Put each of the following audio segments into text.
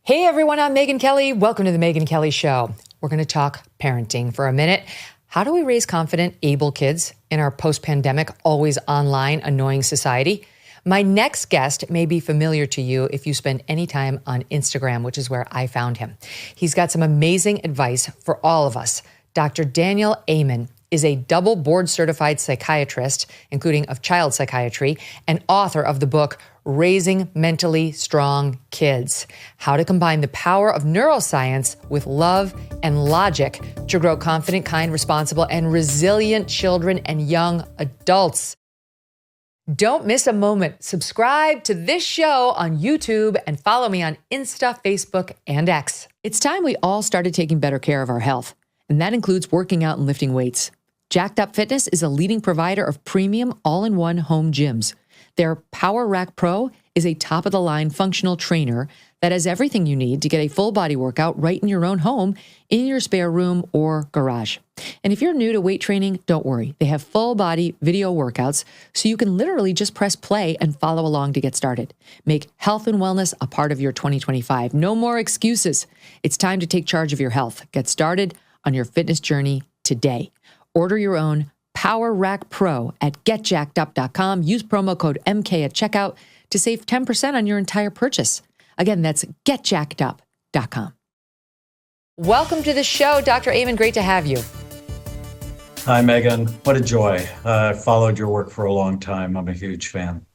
Hey everyone, I'm Megyn Kelly. Welcome to the Megyn Kelly Show. We're going to talk parenting for a minute. How do we raise confident, able kids in our post-pandemic, always online, annoying society? My next guest may be familiar to you if you spend any time on Instagram, which is where I found him. He's got some amazing advice for all of us. Dr. Daniel Amen is a double board-certified psychiatrist, including of child psychiatry, and author of the book, Raising Mentally Strong Kids, how to combine the power of neuroscience with love and logic to grow confident, kind, responsible, and resilient children and young adults. Don't miss a moment. Subscribe to this show on YouTube and follow me on Insta, Facebook, and X. It's time we all started taking better care of our health, and that includes working out and lifting weights. Jacked Up Fitness is a leading provider of premium all-in-one home gyms. Their Power Rack Pro is a top-of-the-line functional trainer that has everything you need to get a full-body workout right in your own home, in your spare room or garage. And if you're new to weight training, don't worry. They have full-body video workouts, so you can literally just press play and follow along to get started. Make health and wellness a part of your 2025. No more excuses. It's time to take charge of your health. Get started on your fitness journey today. Order your own Power Rack Pro at getjackedup.com. Use promo code MK at checkout to save 10% on your entire purchase. Again, that's getjackedup.com. Welcome to the show, Dr. Amen. Great to have you. Hi, Megan. What a joy. I've followed your work for a long time. I'm a huge fan.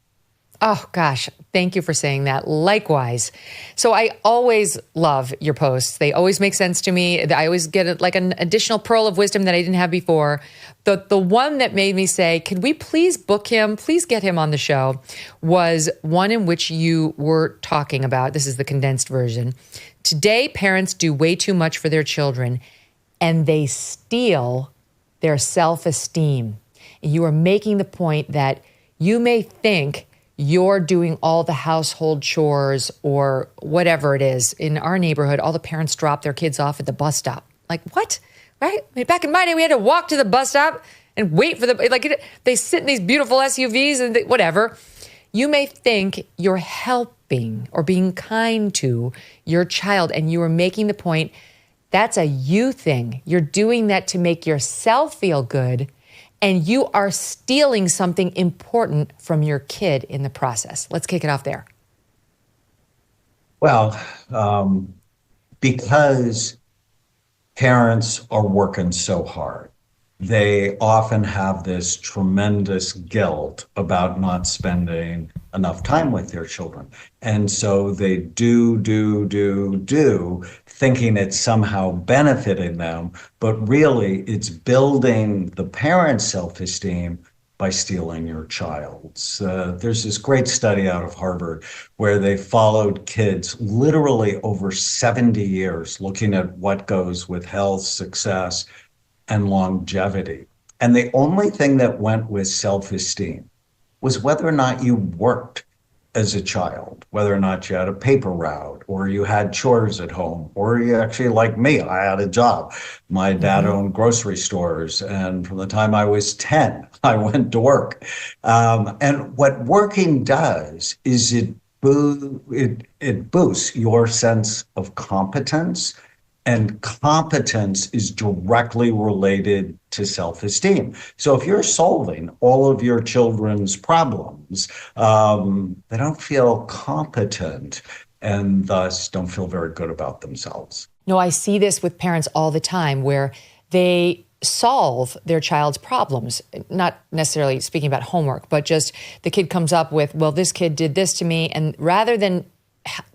Oh, gosh. Thank you for saying that. Likewise. So I always love your posts. They always make sense to me. I always get like an additional pearl of wisdom that I didn't have before. The one that made me say, could we please book him, please get him on the show, was one in which you were talking about, this is the condensed version, today parents do way too much for their children and they steal their self-esteem. You are making the point that you may think you're doing all the household chores or whatever it is. In our neighborhood, all the parents drop their kids off at the bus stop. Like, what? Right? I mean, back in my day, we had to walk to the bus stop and wait for they sit in these beautiful SUVs and whatever. You may think you're helping or being kind to your child, and you are making the point that's a you thing. You're doing that to make yourself feel good, and you are stealing something important from your kid in the process. Let's kick it off there. Well, because parents are working so hard, they often have this tremendous guilt about not spending enough time with their children. And so they do, thinking it's somehow benefiting them, but really it's building the parent's self-esteem by stealing your child's. There's this great study out of Harvard where they followed kids literally over 70 years, looking at what goes with health, success, and longevity. And the only thing that went with self-esteem was whether or not you worked as a child, whether or not you had a paper route or you had chores at home, or you actually, like me, I had a job. My dad owned grocery stores, and from the time I was 10, I went to work. And what working does is it boosts your sense of competence, and competence is directly related to self-esteem. So if you're solving all of your children's problems, they don't feel competent and thus don't feel very good about themselves. No, I see this with parents all the time where they solve their child's problems, not necessarily speaking about homework, but just the kid comes up with, well, this kid did this to me. And rather than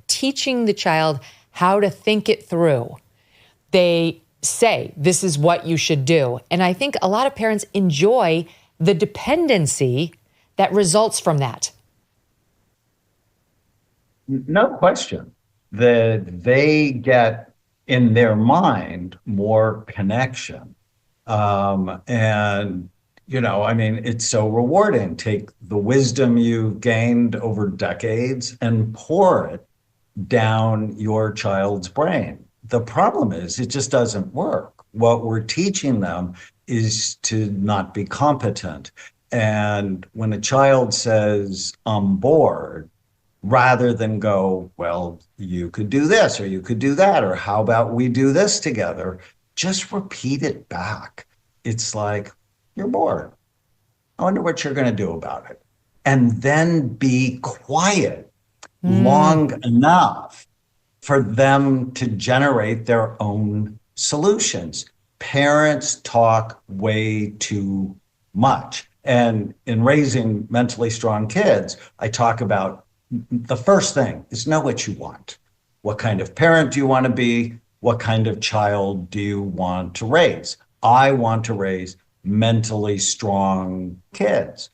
teaching the child how to think it through, they say, this is what you should do. And I think a lot of parents enjoy the dependency that results from that. No question that they get in their mind more connection. And, you know, I mean, it's so rewarding. Take the wisdom you've gained over decades and pour it down your child's brain. The problem is it just doesn't work. What we're teaching them is to not be competent. And when a child says, I'm bored, rather than go, well, you could do this or you could do that, or how about we do this together? Just repeat it back. It's like, you're bored. I wonder what you're going to do about it. And then be quiet long enough for them to generate their own solutions. Parents talk way too much. And in raising mentally strong kids, I talk about the first thing is know what you want. What kind of parent do you want to be? What kind of child do you want to raise? I want to raise mentally strong kids.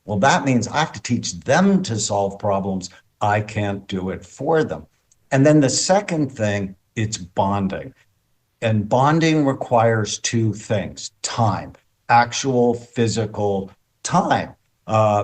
Well, that means I have to teach them to solve problems. I can't do it for them. And then the second thing, it's bonding. And bonding requires two things: time, actual physical time.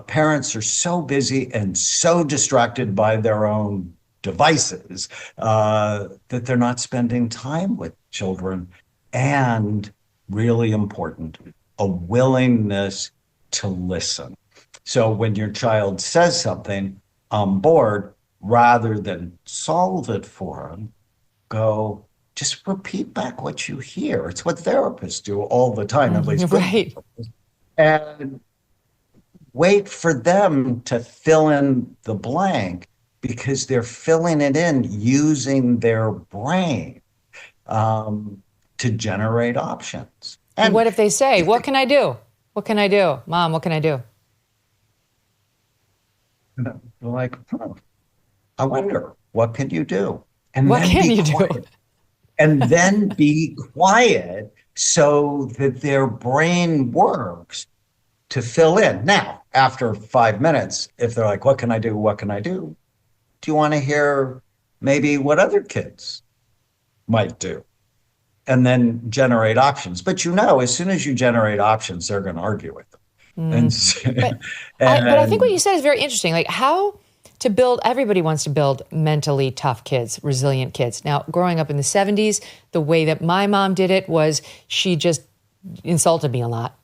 Parents are so busy and so distracted by their own devices that they're not spending time with children. And really important, a willingness to listen. So when your child says something, I'm bored, rather than solve it for them, go, just repeat back what you hear. It's what therapists do all the time, at least. Right. And wait for them to fill in the blank, because they're filling it in using their brain to generate options. And what if they say, what can I do? What can I do? Mom, what can I do? They're like, I wonder, what can you do? And what can you do? And then be quiet so that their brain works to fill in. Now, after 5 minutes, if they're like, what can I do? What can I do? Do you want to hear maybe what other kids might do? And then generate options. But as soon as you generate options, they're going to argue with them. But I think what you said is very interesting. Like how to build, everybody wants to build mentally tough kids, resilient kids. Now, growing up in the 70s, the way that my mom did it was she just insulted me a lot.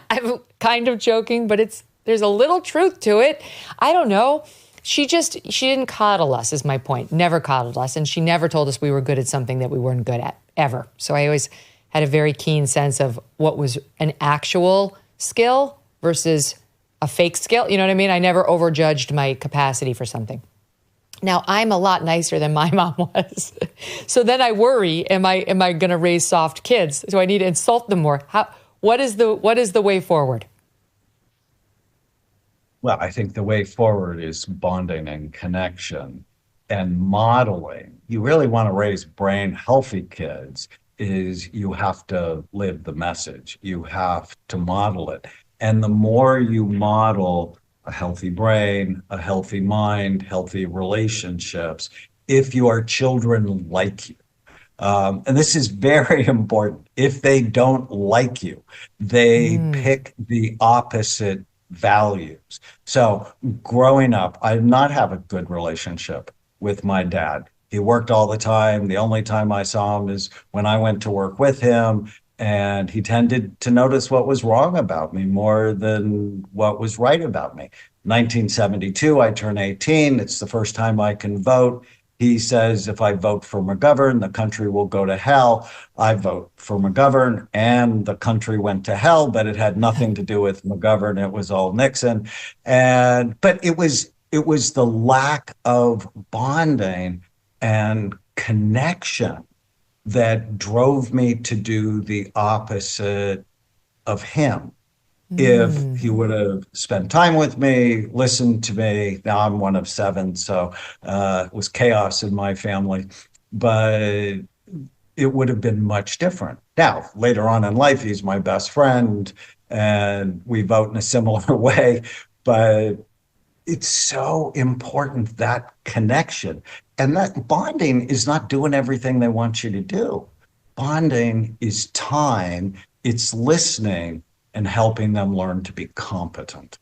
I'm kind of joking, but there's a little truth to it. I don't know. She didn't coddle us, is my point. Never coddled us. And she never told us we were good at something that we weren't good at, ever. So I always had a very keen sense of what was an actual skill versus a fake skill. You know what I mean? I never overjudged my capacity for something. Now, I'm a lot nicer than my mom was. So then I worry, am I going to raise soft kids? Do I need to insult them more? What is the way forward? Well, I think the way forward is bonding and connection and modeling. You really want to raise brain healthy kids, is you have to live the message. You have to model it. And the more you model a healthy brain, a healthy mind, healthy relationships, if your children like you, and this is very important, if they don't like you, they pick the opposite values. So growing up, I did not have a good relationship with my dad. He worked all the time. The only time I saw him is when I went to work with him, and he tended to notice what was wrong about me more than what was right about me. 1972, I turn 18. It's the first time I can vote. He says, if I vote for McGovern, the country will go to hell. I vote for McGovern, and the country went to hell, but it had nothing to do with McGovern. It was all Nixon. But it was the lack of bonding and connection that drove me to do the opposite of him. If he would have spent time with me, listened to me, now I'm one of 7, so it was chaos in my family, but it would have been much different. Now, later on in life, he's my best friend, and we vote in a similar way, but it's so important, that connection. And that bonding is not doing everything they want you to do. Bonding is time, it's listening, and helping them learn to be competent.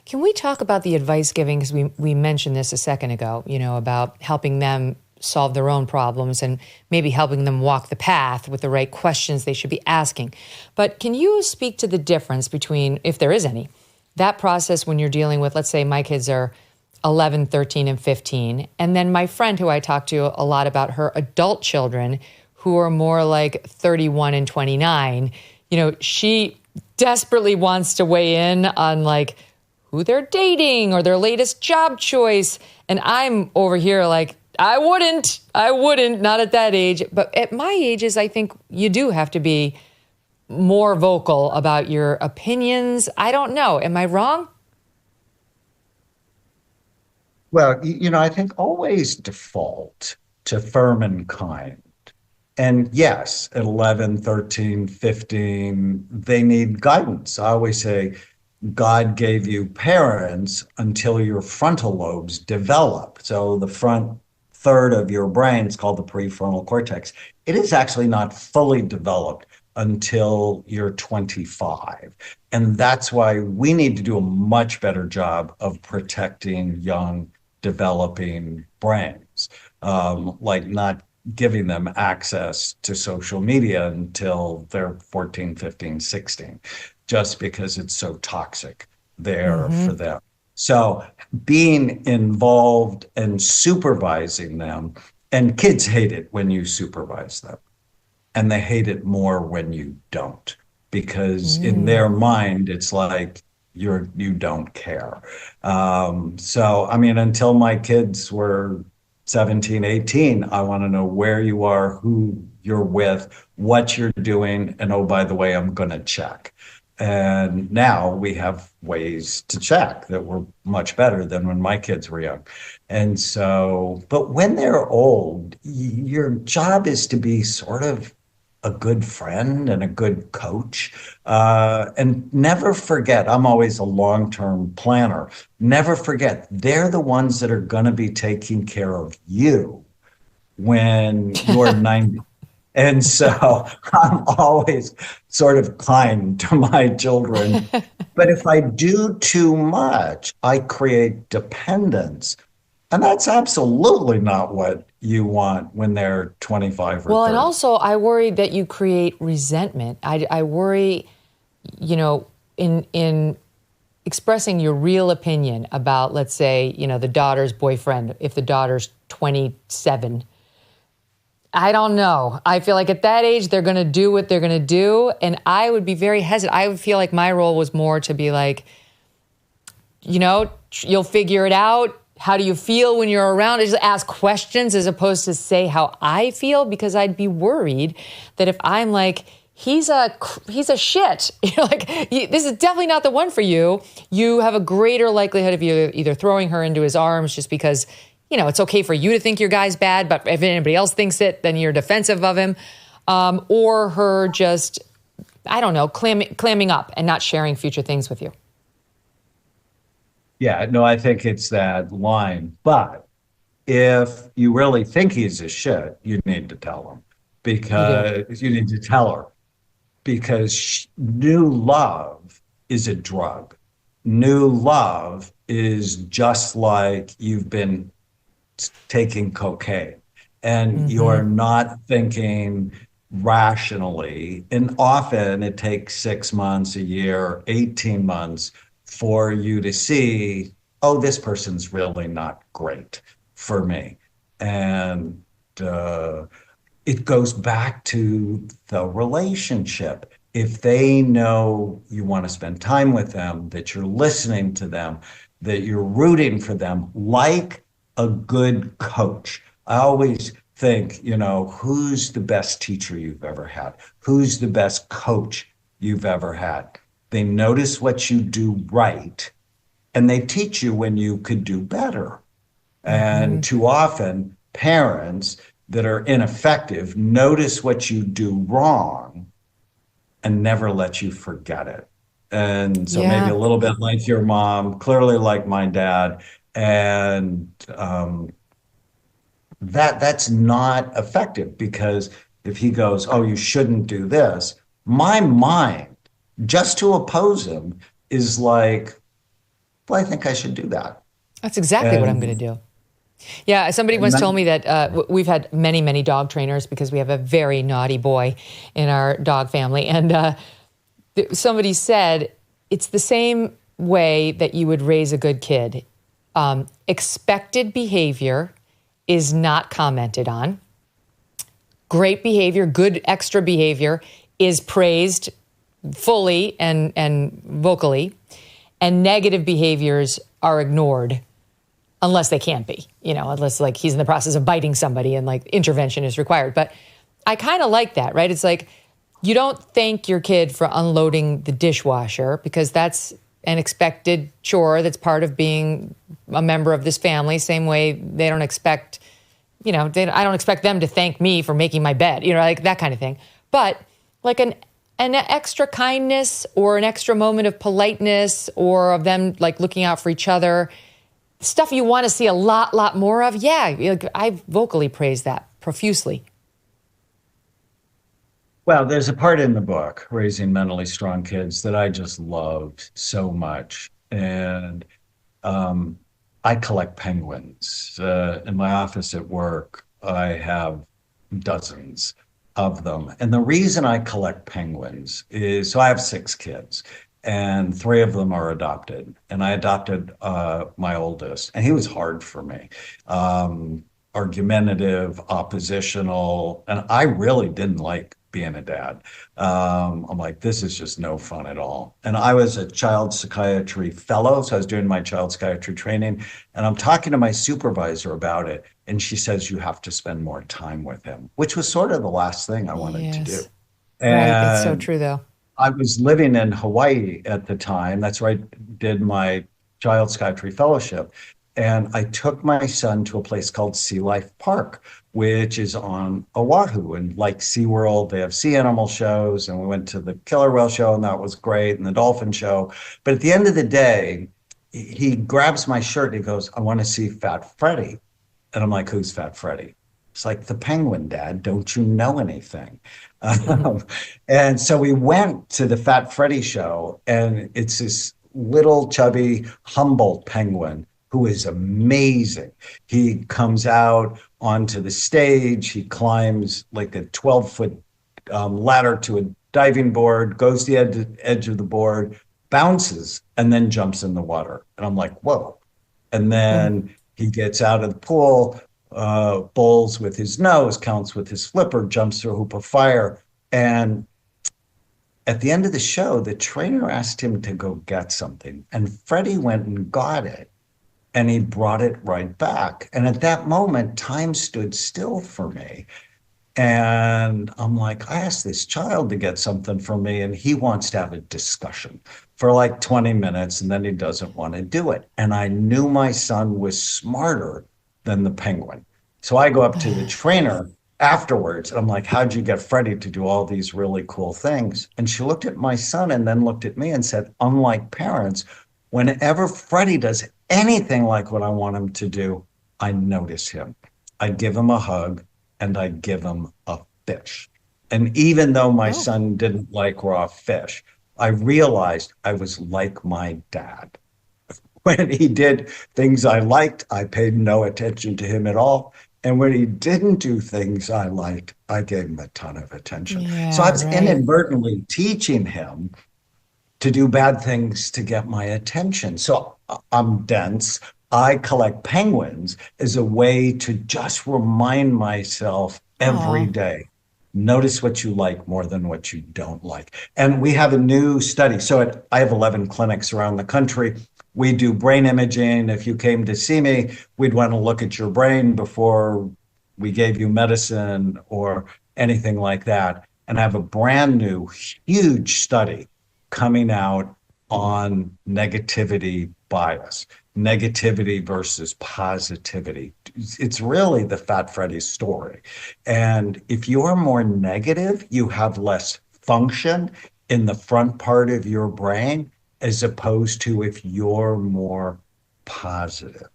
Can we talk about the advice giving? Because we mentioned this a second ago, about helping them solve their own problems and maybe helping them walk the path with the right questions they should be asking. But can you speak to the difference between, if there is any, that process when you're dealing with, let's say my kids are 11, 13, and 15. And then my friend who I talked to a lot about her adult children who are more like 31 and 29, she desperately wants to weigh in on like who they're dating or their latest job choice. And I'm over here like, I wouldn't, not at that age. But at my ages, I think you do have to be more vocal about your opinions. I don't know. Am I wrong? Well, I think always default to firm and kind. And yes, at 11, 13, 15, they need guidance. I always say, God gave you parents until your frontal lobes develop. So the front third of your brain is called the prefrontal cortex. It is actually not fully developed until you're 25. And that's why we need to do a much better job of protecting young, developing brains, like not giving them access to social media until they're 14, 15, 16, just because it's so toxic there for them. So being involved and supervising them, and kids hate it when you supervise them, and they hate it more when you don't, because in their mind, it's like you don't care. So, I mean, until my kids were 17, 18, I want to know where you are, who you're with, what you're doing, and oh, by the way, I'm going to check. And now we have ways to check that were much better than when my kids were young. And so, but when they're old, your job is to be sort of a good friend and a good coach. And never forget, I'm always a long-term planner. Never forget, they're the ones that are going to be taking care of you when you're 90. And so I'm always sort of kind to my children. But if I do too much, I create dependence. And that's absolutely not what you want when they're 25 or 30. Well, and also I worry that you create resentment. I worry, in expressing your real opinion about, let's say, the daughter's boyfriend, if the daughter's 27, I don't know. I feel like at that age, they're going to do what they're going to do. And I would be very hesitant. I would feel like my role was more to be like, you'll figure it out. How do you feel when you're around? I just ask questions as opposed to say how I feel, because I'd be worried that if I'm like, he's a shit, this is definitely not the one for you. You have a greater likelihood of you either throwing her into his arms just because, it's okay for you to think your guy's bad, but if anybody else thinks it, then you're defensive of him. Or her just, I don't know, clamming up and not sharing future things with you. Yeah, no, I think it's that line. But if you really think he's a shit, you need to tell him, because you need to tell her, because new love is a drug. New love is just like you've been taking cocaine and you're not thinking rationally. And often it takes 6 months, a year, 18 months for you to see, oh, this person's really not great for me. And it goes back to the relationship. If they know you want to spend time with them, that you're listening to them, that you're rooting for them, like a good coach. I always think, who's the best teacher you've ever had? Who's the best coach you've ever had? They notice what you do right, and they teach you when you could do better. And too often, parents that are ineffective notice what you do wrong and never let you forget it. And so maybe a little bit like your mom, clearly like my dad, and that's not effective, because if he goes, oh, you shouldn't do this, my mind, just to oppose him, is like, well, I think I should do that. That's exactly what I'm going to do. Yeah, somebody once told me that we've had many, many dog trainers because we have a very naughty boy in our dog family. And somebody said, it's the same way that you would raise a good kid. Expected behavior is not commented on. Great behavior, good extra behavior is praised fully and vocally. And negative behaviors are ignored unless they can't be, unless like he's in the process of biting somebody and like intervention is required. But I kind of like that, right? It's like you don't thank your kid for unloading the dishwasher because that's an expected chore that's part of being a member of this family. Same way they don't expect, I don't expect them to thank me for making my bed, like that kind of thing. But like an extra kindness or an extra moment of politeness or of them like looking out for each other, stuff you want to see a lot more of. Yeah, I vocally praise that profusely. Well, there's a part in the book, Raising Mentally Strong Kids, that I just loved so much. And I collect penguins. In my office at work, I have dozens of them. And the reason I collect penguins is, so I have 6 kids, and 3 of them are adopted. And I adopted my oldest, and he was hard for me. Argumentative, oppositional, and I really didn't like being a dad. I'm like, this is just no fun at all. And I was a child psychiatry fellow, so I was doing my child psychiatry training, and I'm talking to my supervisor about it, and she says, you have to spend more time with him, which was sort of the last thing I wanted to do. And right, it's so true, though. I was living in Hawaii at the time. That's where I did my child psychiatry fellowship. And I took my son to a place called Sea Life Park, which is on Oahu. And like SeaWorld, they have sea animal shows. And we went to the killer whale show, and that was great, and the dolphin show. But at the end of the day, he grabs my shirt and he goes, I want to see Fat Freddy. And I'm like, who's Fat Freddy? It's like, the penguin, Dad. Don't you know anything? And so we went to the Fat Freddy show, and it's this little chubby Humboldt penguin who is amazing. He comes out onto the stage, he climbs like a 12-foot ladder to a diving board, goes to the edge of the board, bounces, and then jumps in the water. And I'm like, whoa. And then he gets out of the pool, bowls with his nose, counts with his flipper, jumps through a hoop of fire. And at the end of the show, the trainer asked him to go get something. And Freddie went and got it. And he brought it right back. And at that moment, time stood still for me. And I'm like, I asked this child to get something from me, and he wants to have a discussion for like 20 minutes, and then he doesn't want to do it. And I knew my son was smarter than the penguin. So I go up to the trainer afterwards, and I'm like, how'd you get Freddie to do all these really cool things? And she looked at my son and then looked at me and said, unlike parents, whenever Freddie does anything like what I want him to do, I notice him. I give him a hug, and I give him a fish. And even though my son didn't like raw fish, I realized I was like my dad. When he did things I liked, I paid no attention to him at all. And when he didn't do things I liked, I gave him a ton of attention. Yeah, so I was inadvertently teaching him to do bad things to get my attention. So I'm dense. I collect penguins as a way to just remind myself every day. Notice what you like more than what you don't like. And we have a new study. So I have 11 clinics around the country. We do brain imaging. If you came to see me, we'd want to look at your brain before we gave you medicine or anything like that. And I have a brand new, huge study coming out on negativity bias, negativity versus positivity. It's really the Fat Freddy story. And if you're more negative, you have less function in the front part of your brain, as opposed to if you're more positive.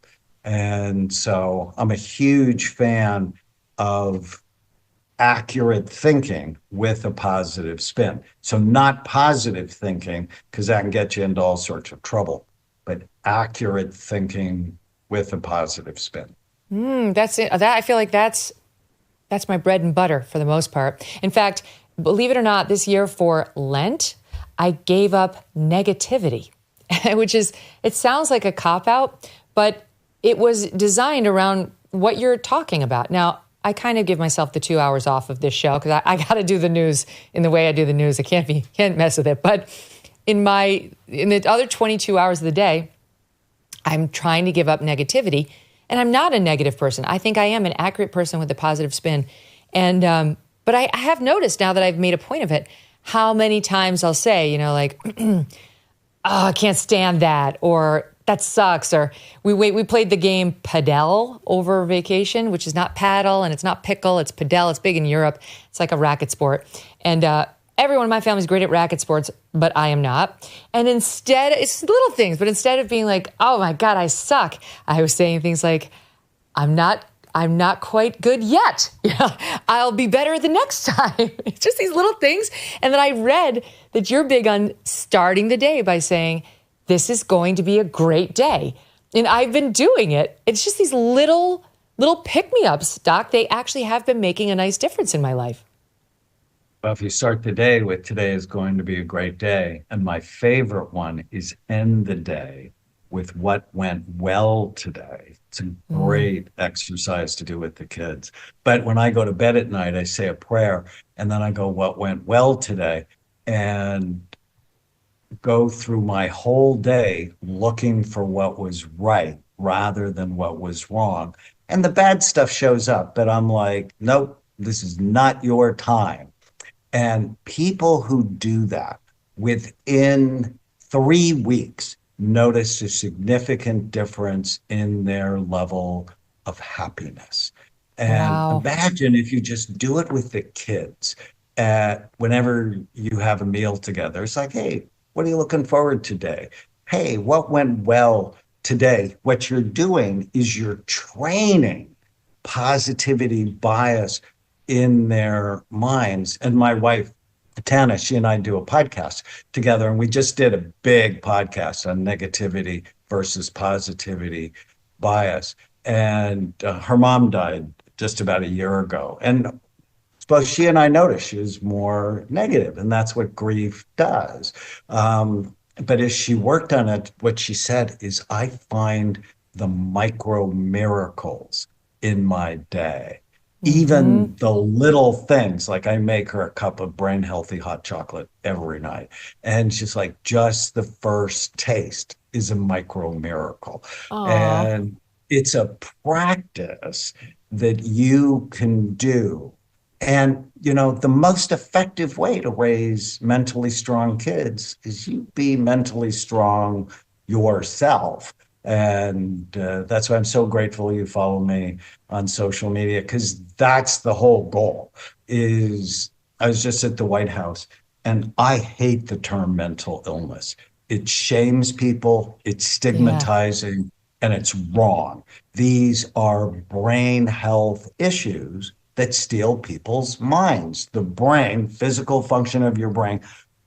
And so I'm a huge fan of accurate thinking with a positive spin. So not positive thinking, because that can get you into all sorts of trouble, but accurate thinking with a positive spin. That's it. That I feel like that's my bread and butter for the most part. In fact, believe it or not, this year for Lent, I gave up negativity, which is, it sounds like a cop-out, but it was designed around what you're talking about. Now, I kind of give myself the 2 hours off of this show because I got to do the news in the way I do the news. I can't mess with it. But in the other 22 hours of the day, I'm trying to give up negativity. And I'm not a negative person. I think I am an accurate person with a positive spin. And but I have noticed now that I've made a point of it, how many times I'll say, like, oh, I can't stand that, or that sucks, or we played the game padel over vacation, which is not paddle and it's not pickle, it's padel. It's big in Europe. It's like a racket sport. And everyone in my family is great at racket sports, but I am not. And instead, it's little things, but instead of being like, oh my God, I suck, I was saying things like, I'm not quite good yet. I'll be better the next time. It's just these little things. And then I read that you're big on starting the day by saying, this is going to be a great day. And I've been doing it. It's just these little pick-me-ups, Doc. They actually have been making a nice difference in my life. Well, if you start the day with today is going to be a great day, and my favorite one is end the day with what went well today. It's a great exercise to do with the kids. But when I go to bed at night, I say a prayer, and then I go, what went well today? And go through my whole day looking for what was right rather than what was wrong. And the bad stuff shows up, but I'm like, nope, this is not your time. And people who do that within 3 weeks notice a significant difference in their level of happiness. And imagine if you just do it with the kids. Whenever you have a meal together, it's like, hey, what are you looking forward to today? Hey, what went well today? What you're doing is you're training positivity bias in their minds. And my wife, Tana, she and I do a podcast together, and we just did a big podcast on negativity versus positivity bias. And her mom died just about a year ago. And both she and I noticed she was more negative, and that's what grief does. But as she worked on it, what she said is, I find the micro miracles in my day. Even the little things, like I make her a cup of brain healthy hot chocolate every night. And she's like, just the first taste is a micro miracle. And it's a practice that you can do. And, the most effective way to raise mentally strong kids is you be mentally strong yourself. And that's why I'm so grateful you follow me on social media, because that's the whole goal. I was just at the White House, and I hate the term mental illness. It shames people, it's stigmatizing, and it's wrong. These are brain health issues that steal people's minds. The brain, physical function of your brain,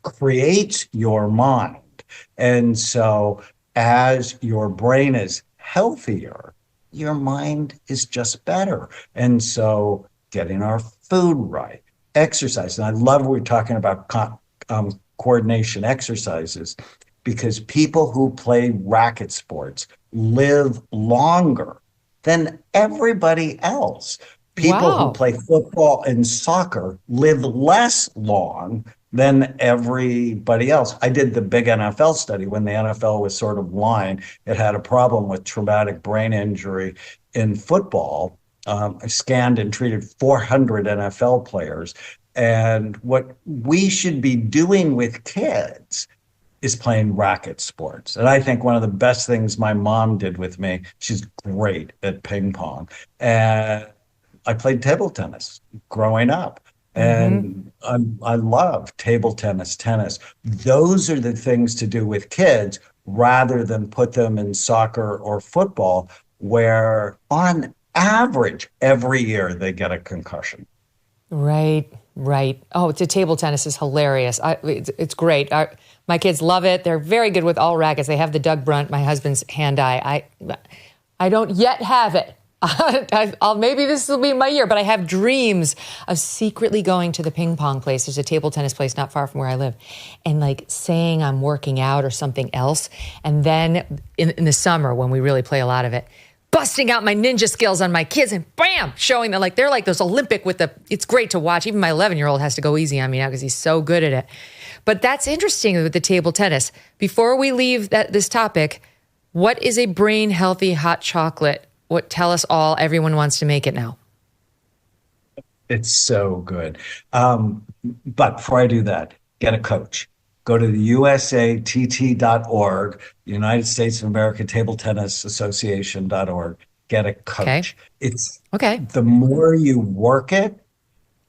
creates your mind. And so as your brain is healthier, your mind is just better. And so getting our food right, exercise. And I love we're talking about coordination exercises, because people who play racket sports live longer than everybody else. People who play football and soccer live less long than everybody else. I did the big NFL study when the NFL was sort of blind. It had a problem with traumatic brain injury in football. I scanned and treated 400 NFL players. And what we should be doing with kids is playing racket sports. And I think one of the best things my mom did with me, she's great at ping pong. And I played table tennis growing up. And I love table tennis. Those are the things to do with kids rather than put them in soccer or football, where on average every year they get a concussion. Right. Oh, the table tennis is hilarious. It's great. My kids love it. They're very good with all rackets. They have the Doug Brunt, my husband's hand-eye. I don't yet have it. Maybe this will be my year, but I have dreams of secretly going to the ping pong place. There's a table tennis place not far from where I live, and like saying I'm working out or something else. And then in the summer, when we really play a lot of it, busting out my ninja skills on my kids and bam, showing them like they're like those Olympic with the, it's great to watch. Even my 11-year-old has to go easy on me now because he's so good at it. But that's interesting with the table tennis. Before we leave this topic, what is a brain healthy hot chocolate? Tell us all, everyone wants to make it now. It's so good. But before I do that, get a coach. Go to the usatt.org, United States of America Table Tennis Association.org. Get a coach. Okay. It's okay. The more you work it,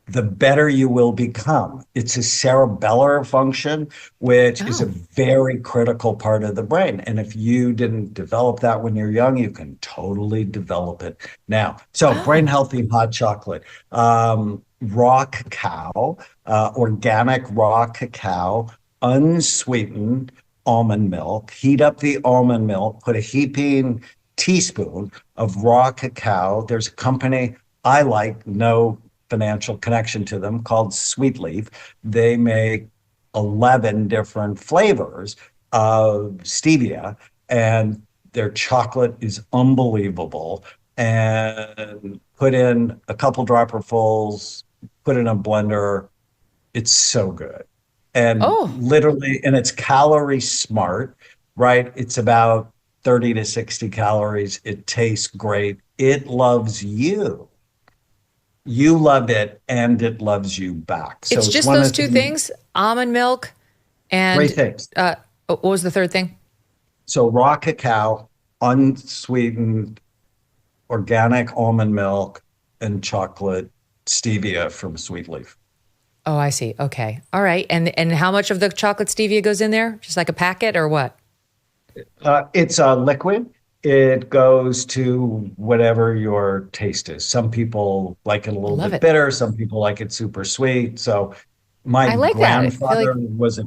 the better you will become. It's a cerebellar function, which is a very critical part of the brain. And if you didn't develop that when you're young, you can totally develop it now. So brain healthy hot chocolate, raw cacao, organic raw cacao, unsweetened almond milk. Heat up the almond milk, put a heaping teaspoon of raw cacao. There's a company I like, no financial connection to them, called Sweet Leaf. They make 11 different flavors of stevia, and their chocolate is unbelievable. And put in a couple dropperfuls, put in a blender. It's so good. And literally, and it's calorie smart, right? It's about 30 to 60 calories. It tastes great. It loves you. You love it, and it loves you back. So it's just those two things, almond milk and... Great things. What was the third thing? So raw cacao, unsweetened, organic almond milk, and chocolate stevia from Sweet Leaf. Oh, I see. Okay. All right. And how much of the chocolate stevia goes in there? Just like a packet or what? It's a liquid. It goes to whatever your taste is. Some people like it a little bit bitter. Some people like it super sweet. So my grandfather was a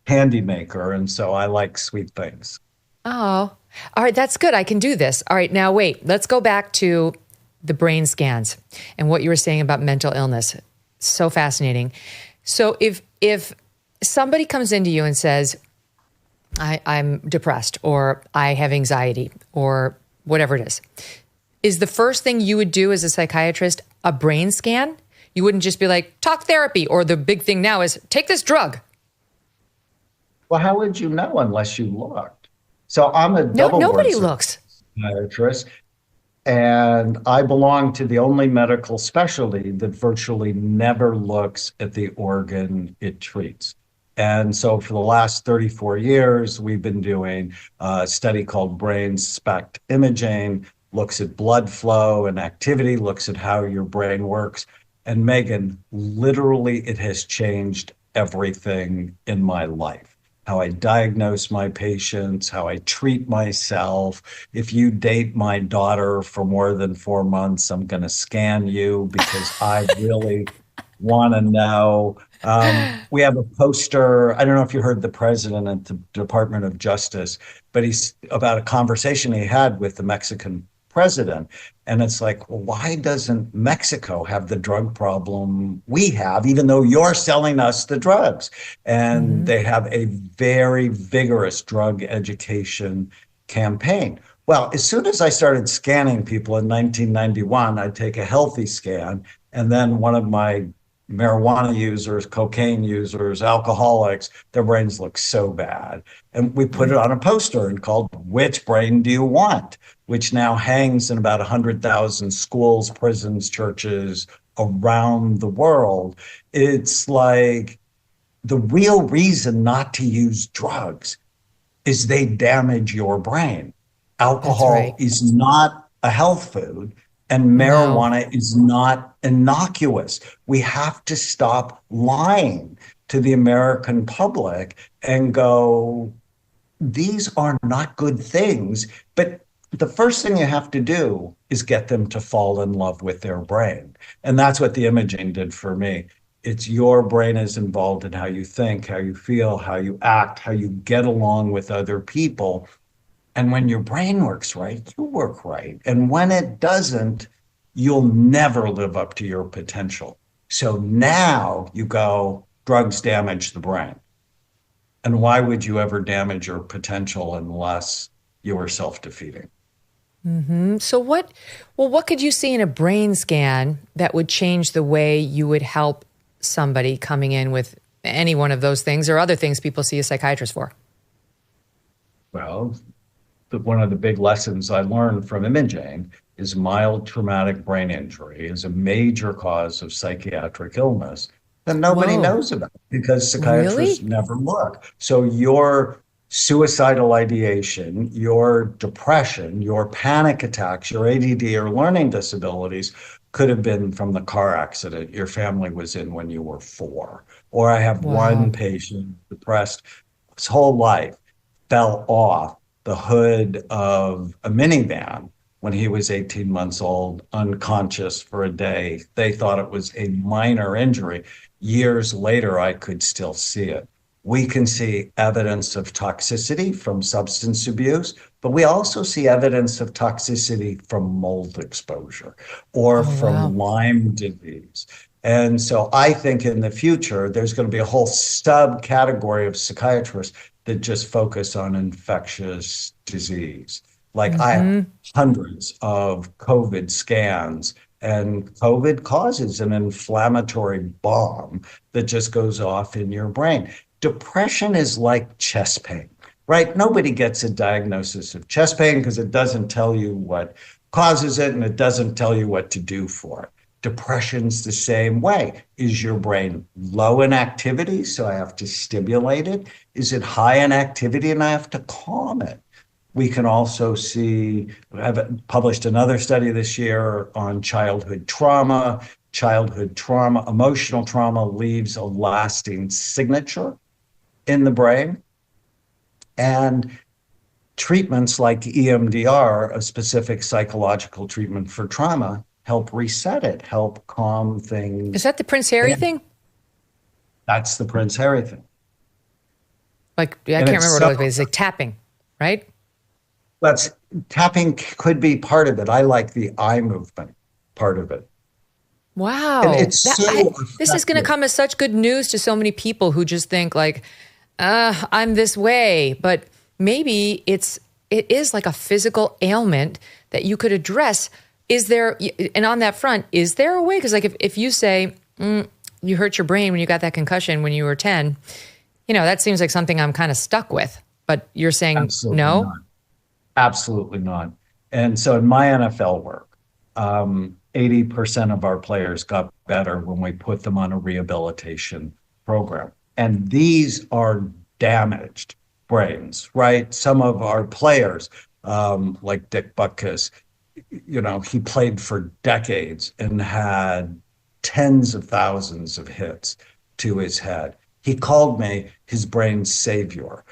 candy maker, and so I like sweet things. Oh, all right. That's good. I can do this. All right. Now, wait. Let's go back to the brain scans and what you were saying about mental illness. So fascinating. So if somebody comes into you and says, I'm depressed, or I have anxiety, or whatever it is the first thing you would do as a psychiatrist a brain scan? You wouldn't just be like, talk therapy, or the big thing now is take this drug. Well, how would you know unless you looked? So I'm a double nobody looks. Psychiatrist, and I belong to the only medical specialty that virtually never looks at the organ it treats. And so for the last 34 years, we've been doing a study called brain SPECT imaging, looks at blood flow and activity, looks at how your brain works. And Megyn, literally, it has changed everything in my life. How I diagnose my patients, how I treat myself. If you date my daughter for more than 4 months, I'm going to scan you because I really want to know. We have a poster. I don't know if you heard the president at the Department of Justice, but he's about a conversation he had with the Mexican president. And it's like, well, why doesn't Mexico have the drug problem we have, even though you're selling us the drugs? And they have a very vigorous drug education campaign. Well, as soon as I started scanning people in 1991, I'd take a healthy scan, and then one of my marijuana users, cocaine users, alcoholics, their brains look so bad. And we put it on a poster and called Which Brain Do You Want?, which now hangs in about 100,000 schools, prisons, churches around the world. It's like the real reason not to use drugs is they damage your brain. Alcohol is not a health food, and marijuana is not innocuous. We have to stop lying to the American public and go, these are not good things. But the first thing you have to do is get them to fall in love with their brain. And that's what the imaging did for me. It's your brain is involved in how you think, how you feel, how you act, how you get along with other people. And when your brain works right, you work right. And when it doesn't, you'll never live up to your potential. So now you go, drugs damage the brain. And why would you ever damage your potential unless you were self-defeating? So what could you see in a brain scan that would change the way you would help somebody coming in with any one of those things or other things people see a psychiatrist for? Well, one of the big lessons I learned from imaging is mild traumatic brain injury is a major cause of psychiatric illness that nobody Whoa, knows about because psychiatrists really? never look. So your suicidal ideation, your depression, your panic attacks, your ADD or learning disabilities could have been from the car accident your family was in when you were 4. Or I have one Wow. patient depressed his whole life, fell off the hood of a minivan when he was 18 months old, unconscious for a day. They thought it was a minor injury. Years later, I could still see it. We can see evidence of toxicity from substance abuse, but we also see evidence of toxicity from mold exposure or Oh, wow. from Lyme disease. And so I think in the future, there's going to be a whole subcategory of psychiatrists that just focus on infectious disease. Like I have hundreds of COVID scans, and COVID causes an inflammatory bomb that just goes off in your brain. Depression is like chest pain, right? Nobody gets a diagnosis of chest pain because it doesn't tell you what causes it and it doesn't tell you what to do for it. Depression's the same way. Is your brain low in activity, so I have to stimulate it? Is it high in activity and I have to calm it? We can also see, I've published another study this year on childhood trauma. Childhood trauma, emotional trauma leaves a lasting signature in the brain. And treatments like EMDR, a specific psychological treatment for trauma, help reset it, help calm Is things that the Prince Harry down. thing? That's the Prince Harry thing. Like, yeah, I And can't it's remember what it so was, but it's like tapping, right? that's tapping could be part of it. I like the eye movement part of it. And Wow. it's so This is going to effective. come as such good news to so many people who just think like, I'm this way, but maybe it is like a physical ailment that you could address. Is there, and on that front, is there a way? Because like if you say you hurt your brain when you got that concussion when you were 10, that seems like something I'm kind of stuck with. But you're saying Absolutely no? not. Absolutely not. And so in my NFL work, 80% of our players got better when we put them on a rehabilitation program. And these are damaged brains, right? Some of our players, like Dick Butkus, he played for decades and had tens of thousands of hits to his head. He called me his brain savior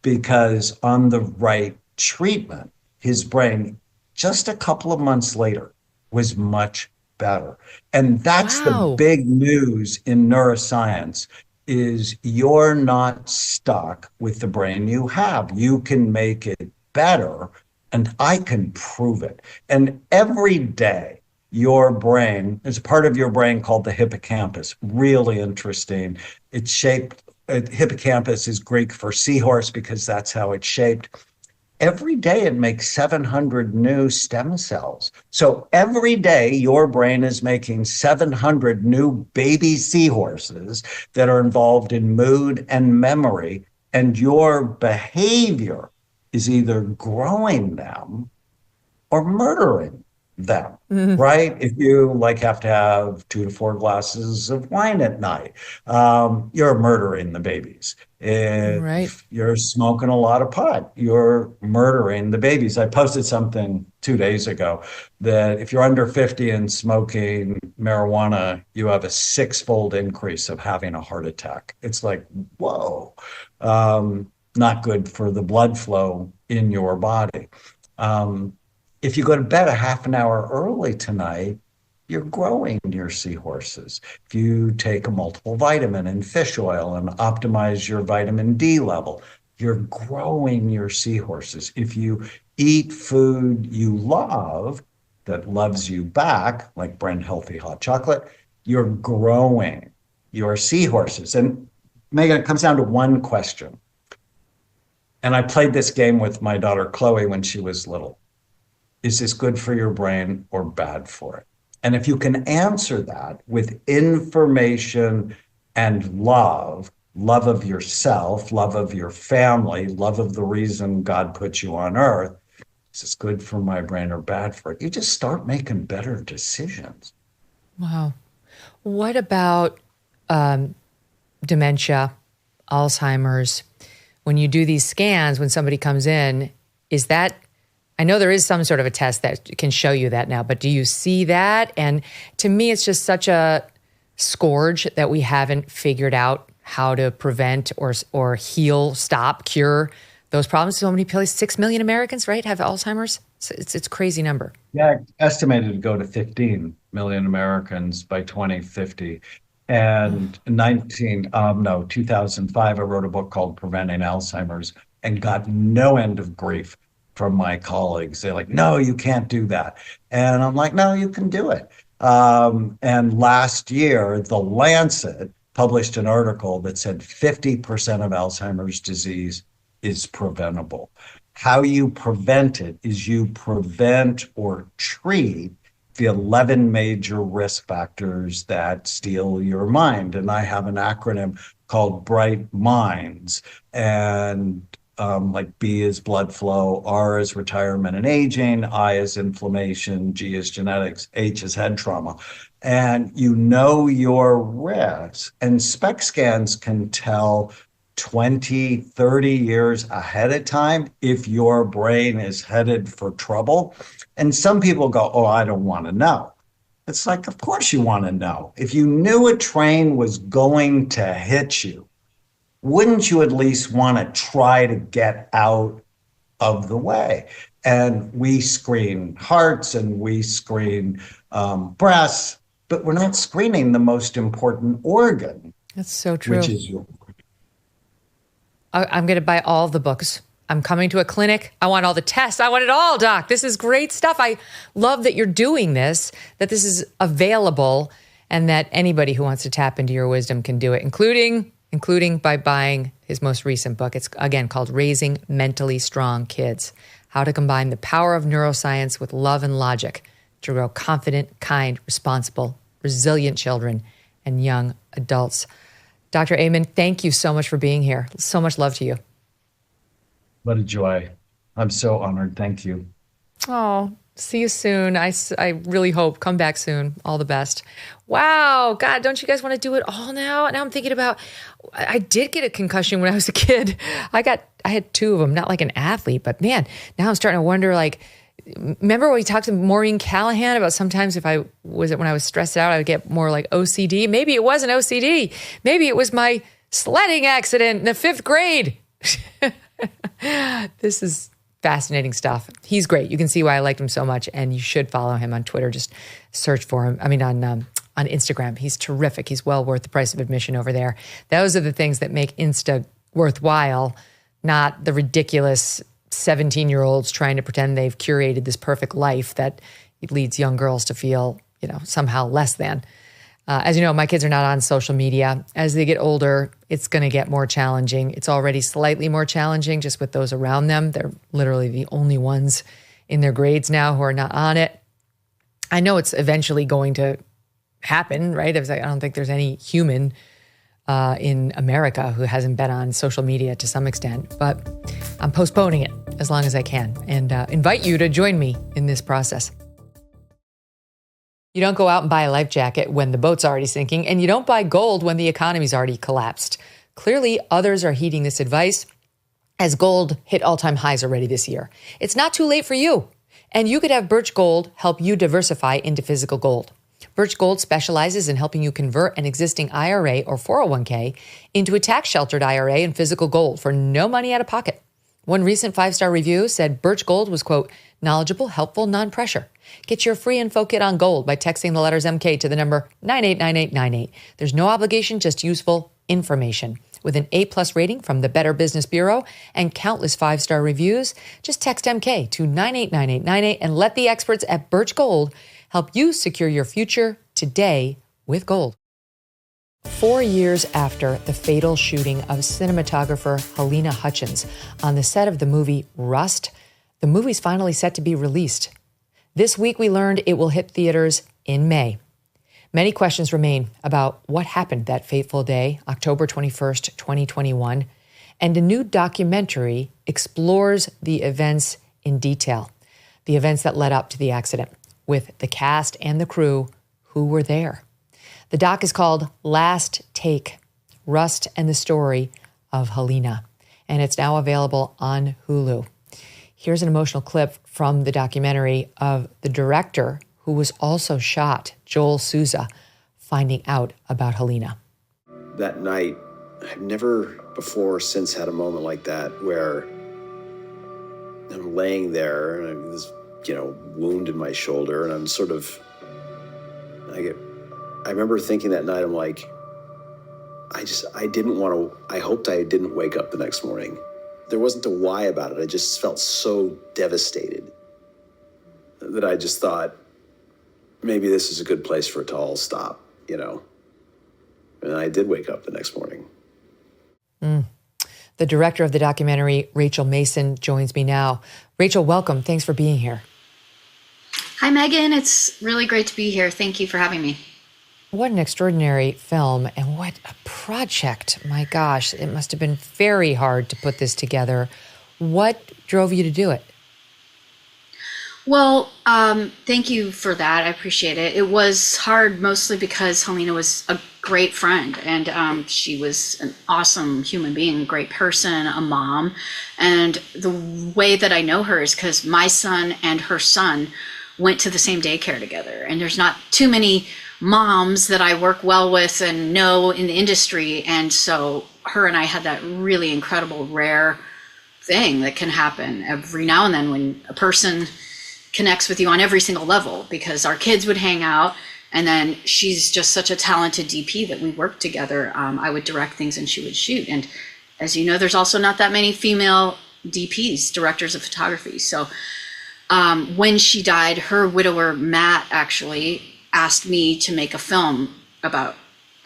because on the right treatment, his brain just a couple of months later was much better. And that's the Wow. big news in neuroscience is you're not stuck with the brain you have. You can make it better and I can prove it. And every day your brain, there's a part of your brain called the hippocampus, really interesting. It's shaped, hippocampus is Greek for seahorse because that's how it's shaped. Every day it makes 700 new stem cells. So every day your brain is making 700 new baby seahorses that are involved in mood and memory. And your behavior is either growing them or murdering them, right? If you like have to have 2 to 4 glasses of wine at night, you're murdering the babies. Right. If you're smoking a lot of pot, you're murdering the babies. I posted something 2 days ago that if you're under 50 and smoking marijuana, you have a 6-fold increase of having a heart attack. It's like, whoa, not good for the blood flow in your body. If you go to bed a half an hour early tonight, you're growing your seahorses. If you take a multiple vitamin and fish oil and optimize your vitamin D level, you're growing your seahorses. If you eat food you love that loves you back, like brand healthy hot chocolate, you're growing your seahorses. And Megyn, it comes down to one question. And I played this game with my daughter Chloe when she was little. Is this good for your brain or bad for it? And if you can answer that with information and love of yourself, love of your family, love of the reason God put you on earth, is this good for my brain or bad for it? You just start making better decisions. Wow. What about dementia, Alzheimer's? When you do these scans, when somebody comes in, is that, I know there is some sort of a test that can show you that now, but do you see that? And to me, it's just such a scourge that we haven't figured out how to prevent or heal, stop, cure those problems. So many people, 6 million Americans, right, have Alzheimer's. It's a crazy number. Yeah, estimated to go to 15 million Americans by 2050. And 2005, I wrote a book called Preventing Alzheimer's and got no end of grief from my colleagues. They're like, no, you can't do that. And I'm like, no, you can do it. And last year, The Lancet published an article that said 50% of Alzheimer's disease is preventable. How you prevent it is you prevent or treat the 11 major risk factors that steal your mind. And I have an acronym called Bright Minds. And like B is blood flow, R is retirement and aging, I is inflammation, G is genetics, H is head trauma. And you know your risks. And SPECT scans can tell 20, 30 years ahead of time if your brain is headed for trouble. And some people go, oh, I don't want to know. It's like, of course you want to know. If you knew a train was going to hit you, wouldn't you at least want to try to get out of the way? And we screen hearts and we screen breasts, but we're not screening the most important organ. That's so true. Which is your brain. I'm going to buy all the books. I'm coming to a clinic. I want all the tests. I want it all, Doc. This is great stuff. I love that you're doing this, that this is available, and that anybody who wants to tap into your wisdom can do it, including by buying his most recent book. It's, again, called Raising Mentally Strong Kids: How to Combine the Power of Neuroscience with Love and Logic to Grow Confident, Kind, Responsible, Resilient Children and Young Adults. Dr. Amen, thank you so much for being here. So much love to you. What a joy. I'm so honored. Thank you. Oh, see you soon. I really hope. Come back soon. All the best. Wow. God, don't you guys want to do it all now? Now I'm thinking about, I did get a concussion when I was a kid. I had 2 of them, not like an athlete, but man, now I'm starting to wonder, like, remember when we talked to Maureen Callahan about sometimes when I was stressed out, I would get more like OCD. Maybe it wasn't OCD. Maybe it was my sledding accident in the 5th grade. This is fascinating stuff. He's great. You can see why I liked him so much, and you should follow him on Twitter. Just search for him. I mean, on Instagram. He's terrific. He's well worth the price of admission over there. Those are the things that make Insta worthwhile, not the ridiculous 17-year-olds trying to pretend they've curated this perfect life that leads young girls to feel, somehow less than. As you know, my kids are not on social media. As they get older, it's going to get more challenging. It's already slightly more challenging just with those around them. They're literally the only ones in their grades now who are not on it. I know it's eventually going to happen, right? I don't think there's any human in America who hasn't been on social media to some extent, but I'm postponing it as long as I can and invite you to join me in this process. You don't go out and buy a life jacket when the boat's already sinking, and you don't buy gold when the economy's already collapsed. Clearly, others are heeding this advice as gold hit all-time highs already this year. It's not too late for you, and you could have Birch Gold help you diversify into physical gold. Birch Gold specializes in helping you convert an existing IRA or 401k into a tax-sheltered IRA in physical gold for no money out of pocket. One recent 5-star review said Birch Gold was, quote, knowledgeable, helpful, non-pressure. Get your free info kit on gold by texting the letters MK to the number 989898. There's no obligation, just useful information. With an A+ rating from the Better Business Bureau and countless 5-star reviews, just text MK to 989898 and let the experts at Birch Gold help you secure your future today with gold. 4 years after the fatal shooting of cinematographer Helena Hutchins on the set of the movie Rust, the movie's finally set to be released. This week, we learned it will hit theaters in May. Many questions remain about what happened that fateful day, October 21st, 2021, and a new documentary explores the events in detail, the events that led up to the accident, with the cast and the crew who were there. The doc is called Last Take, Rust and the Story of Helena, and it's now available on Hulu. Here's an emotional clip from the documentary of the director who was also shot, Joel Souza, finding out about Helena. That night, I've never before or since had a moment like that where I'm laying there and I have this, wound in my shoulder, and I'm sort of, I remember thinking that night, I'm like, I hoped I didn't wake up the next morning. There wasn't a why about it. I just felt so devastated that I just thought, maybe this is a good place for it to all stop, And I did wake up the next morning. The director of the documentary, Rachel Mason, joins me now. Rachel, welcome. Thanks for being here. Hi, Megan. It's really great to be here. Thank you for having me. What an extraordinary film and what a project. My gosh, it must have been very hard to put this together. What drove you to do it? Well, thank you for that. I appreciate it. It was hard mostly because Helena was a great friend, and she was an awesome human being, a great person, a mom. And the way that I know her is because my son and her son went to the same daycare together. And there's not too many moms that I work well with and know in the industry. And so her and I had that really incredible, rare thing that can happen every now and then when a person connects with you on every single level, because our kids would hang out, and then she's just such a talented DP that we worked together. I would direct things and she would shoot. And as you know, there's also not that many female DPs, directors of photography. So when she died, her widower, Matt, actually asked me to make a film about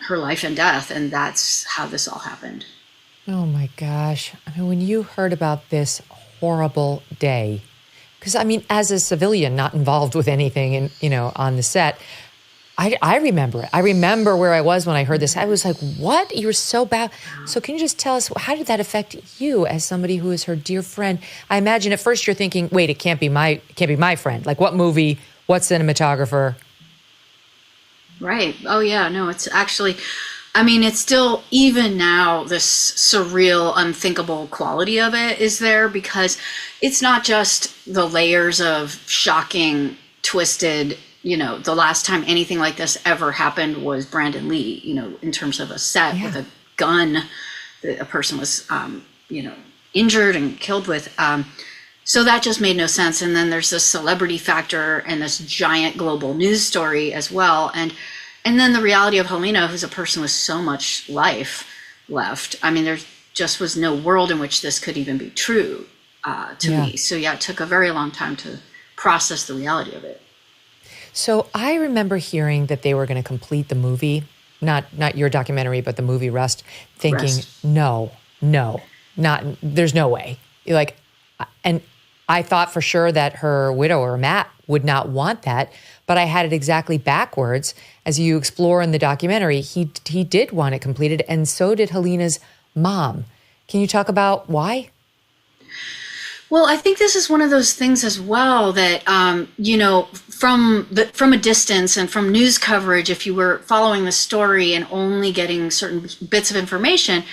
her life and death. And that's how this all happened. Oh my gosh. I mean, when you heard about this horrible day, because as a civilian, not involved with anything on the set, I remember it. I remember where I was when I heard this. I was like, what? You were so bad. So can you just tell us, how did that affect you as somebody who is her dear friend? I imagine at first you're thinking, wait, it can't be my friend. Like, what movie, what cinematographer? Right. Oh yeah, no, it's actually, it's still, even now, this surreal, unthinkable quality of it is there, because it's not just the layers of shocking, twisted, the last time anything like this ever happened was Brandon Lee, in terms of a set with a gun that a person was, injured and killed with. So that just made no sense. And then there's this celebrity factor and this giant global news story as well. And then the reality of Helena, who's a person with so much life left. There just was no world in which this could even be true to me. So yeah, it took a very long time to process the reality of it. So I remember hearing that they were going to complete the movie, not your documentary, but the movie Rust, thinking, no, there's no way. And I thought for sure that her widower, Matt, would not want that, but I had it exactly backwards. As you explore in the documentary, he did want it completed, and so did Helena's mom. Can you talk about why? Well, I think this is one of those things as well that, from a distance and from news coverage, if you were following the story and only getting certain bits of information,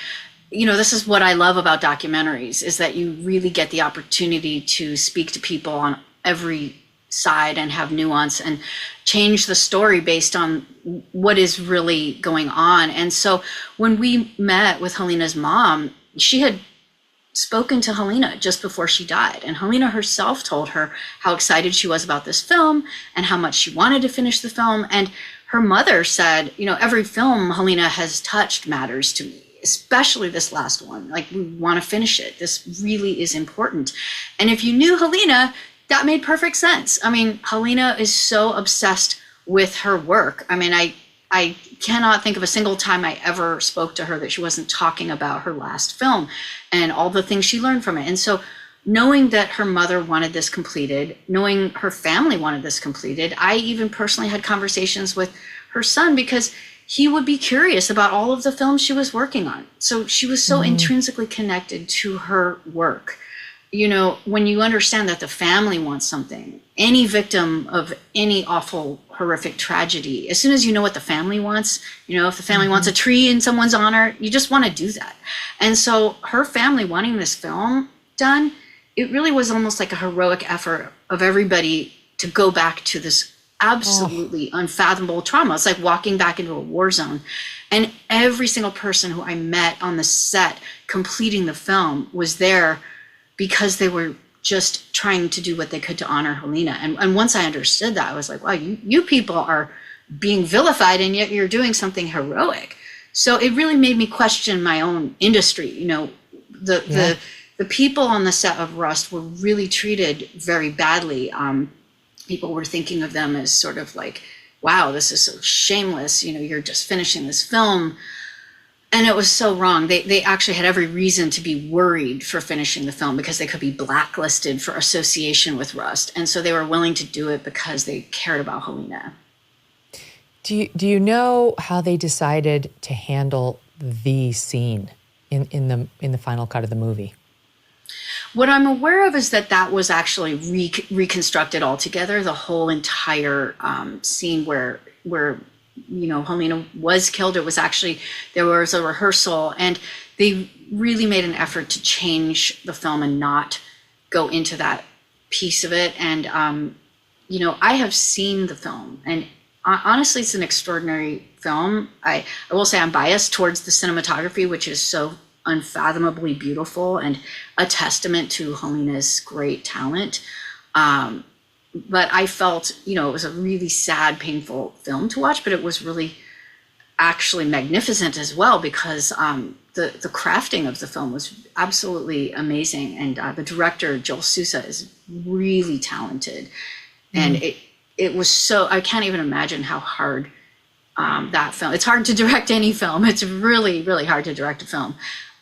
this is what I love about documentaries, is that you really get the opportunity to speak to people on every side and have nuance and change the story based on what is really going on. And so when we met with Helena's mom, she had spoken to Helena just before she died. And Helena herself told her how excited she was about this film and how much she wanted to finish the film. And her mother said, every film Helena has touched matters to me, especially this last one. Like, we want to finish it. This really is important. And if you knew Helena, that made perfect sense. Helena is so obsessed with her work. I cannot think of a single time I ever spoke to her that she wasn't talking about her last film and all the things she learned from it. And so knowing that her mother wanted this completed, knowing her family wanted this completed. I even personally had conversations with her son because he would be curious about all of the films she was working on. So she was so intrinsically connected to her work. You know, when you understand that the family wants something, any victim of any awful, horrific tragedy, as soon as you know what the family wants, you know, if the family wants a tree in someone's honor, you just want to do that. And so her family wanting this film done, it really was almost like a heroic effort of everybody to go back to this absolutely unfathomable trauma. It's like walking back into a war zone. And every single person who I met on the set completing the film was there because they were just trying to do what they could to honor Helena. And once I understood that, I was like, wow, you people are being vilified and yet you're doing something heroic. So it really made me question my own industry. You know, the people on the set of Rust were really treated very badly. People were thinking of them as sort of like, wow, this is so shameless. You know, you're just finishing this film. And it was so wrong. They actually had every reason to be worried for finishing the film because they could be blacklisted for association with Rust. And so they were willing to do it because they cared about Helena. Do you know how they decided to handle the scene in the final cut of the movie? What I'm aware of is that was actually reconstructed altogether. The whole entire scene where you know, Helena was killed. It was actually, there was a rehearsal and they really made an effort to change the film and not go into that piece of it. And, you know, I have seen the film and honestly, it's an extraordinary film. I will say I'm biased towards the cinematography, which is so unfathomably beautiful and a testament to Helena's great talent. But I felt, you know, it was a really sad, painful film to watch, but it was really actually magnificent as well because the crafting of the film was absolutely amazing. And the director, Joel Sousa, is really talented. And it was so, I can't even imagine how hard that film, it's hard to direct any film. It's really, really hard to direct a film.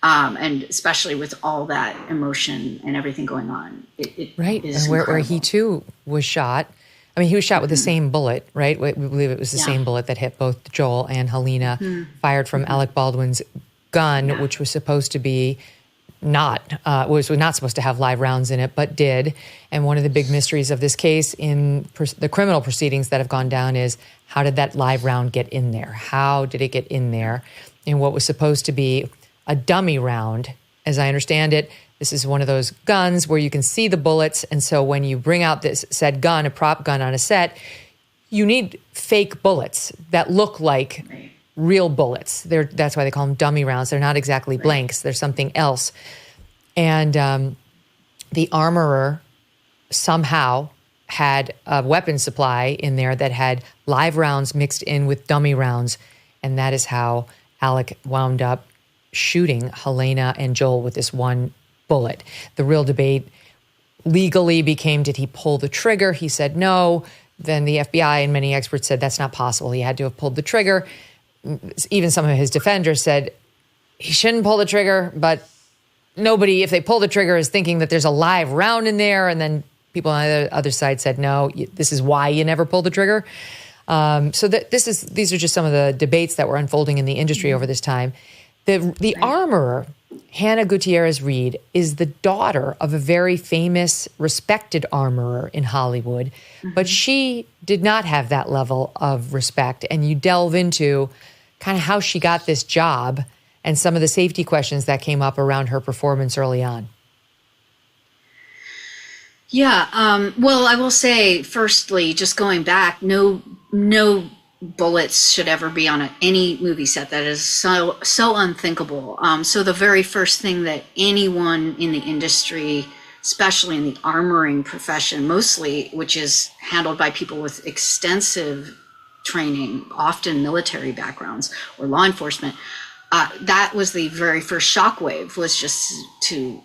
And especially with all that emotion and everything going on. It right. is and where he too was shot. I mean, he was shot with the same bullet, right? We believe it was the same bullet that hit both Joel and Helena, fired from Alec Baldwin's gun, which was supposed to be was not supposed to have live rounds in it, but did. And one of the big mysteries of this case in the criminal proceedings that have gone down is how did that live round get in there? How did it get in there? And what was supposed to be a dummy round, as I understand it, this is one of those guns where you can see the bullets. And so when you bring out this said gun, a prop gun on a set, you need fake bullets that look like real bullets. That's why they call them dummy rounds. They're not exactly blanks. They're something else. And the armorer somehow had a weapon supply in there that had live rounds mixed in with dummy rounds. And that is how Alec wound up shooting Helena and Joel with this one bullet. The real debate legally became, did he pull the trigger? He said no. Then the FBI and many experts said that's not possible. He had to have pulled the trigger. Even some of his defenders said he shouldn't pull the trigger, but nobody, if they pull the trigger, is thinking that there's a live round in there. And then people on the other side said, no, this is why you never pull the trigger. So these are just some of the debates that were unfolding in the industry over this time. The armorer, Hannah Gutierrez Reed, is the daughter of a very famous, respected armorer in Hollywood, but she did not have that level of respect. And you delve into kind of how she got this job and some of the safety questions that came up around her performance early on. Yeah, well, I will say, firstly, just going back, no bullets should ever be on any movie set. That is so unthinkable. So the very first thing that anyone in the industry, especially in the armoring profession mostly, which is handled by people with extensive training, often military backgrounds or law enforcement, that was the very first shockwave, was just to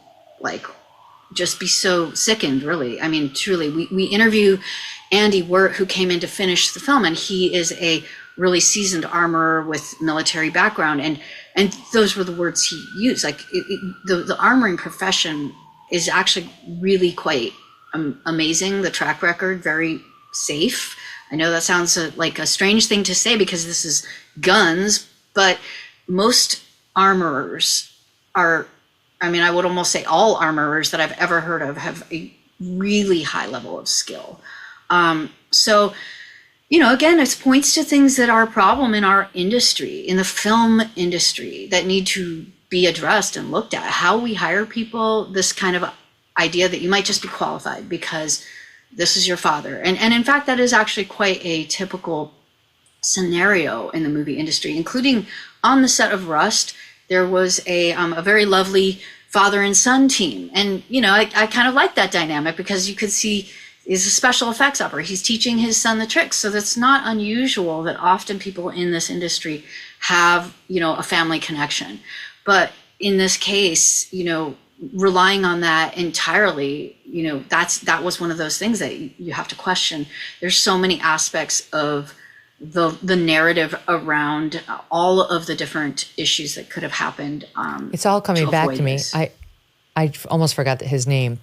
just be so sickened, really. I mean, truly, we interview Andy Wirt, who came in to finish the film, and he is a really seasoned armorer with military background, and those were the words he used. The armoring profession is actually really quite amazing. The track record, very safe. I know that sounds like a strange thing to say because this is guns, but most armorers are, I mean, I would almost say all armorers that I've ever heard of have a really high level of skill. So, you know, again, it points to things that are a problem in our industry, in the film industry, that need to be addressed and looked at. How we hire people, this kind of idea that you might just be qualified because this is your father. And in fact, that is actually quite a typical scenario in the movie industry, including on the set of Rust. There was a very lovely father and son team. And, you know, I kind of like that dynamic because you could see he's a special effects operator. He's teaching his son the tricks. So that's not unusual that often people in this industry have, you know, a family connection. But in this case, you know, relying on that entirely, you know, that was one of those things that you have to question. There's so many aspects of the narrative around all of the different issues that could have happened. It's all coming back to me. This. I almost forgot his name.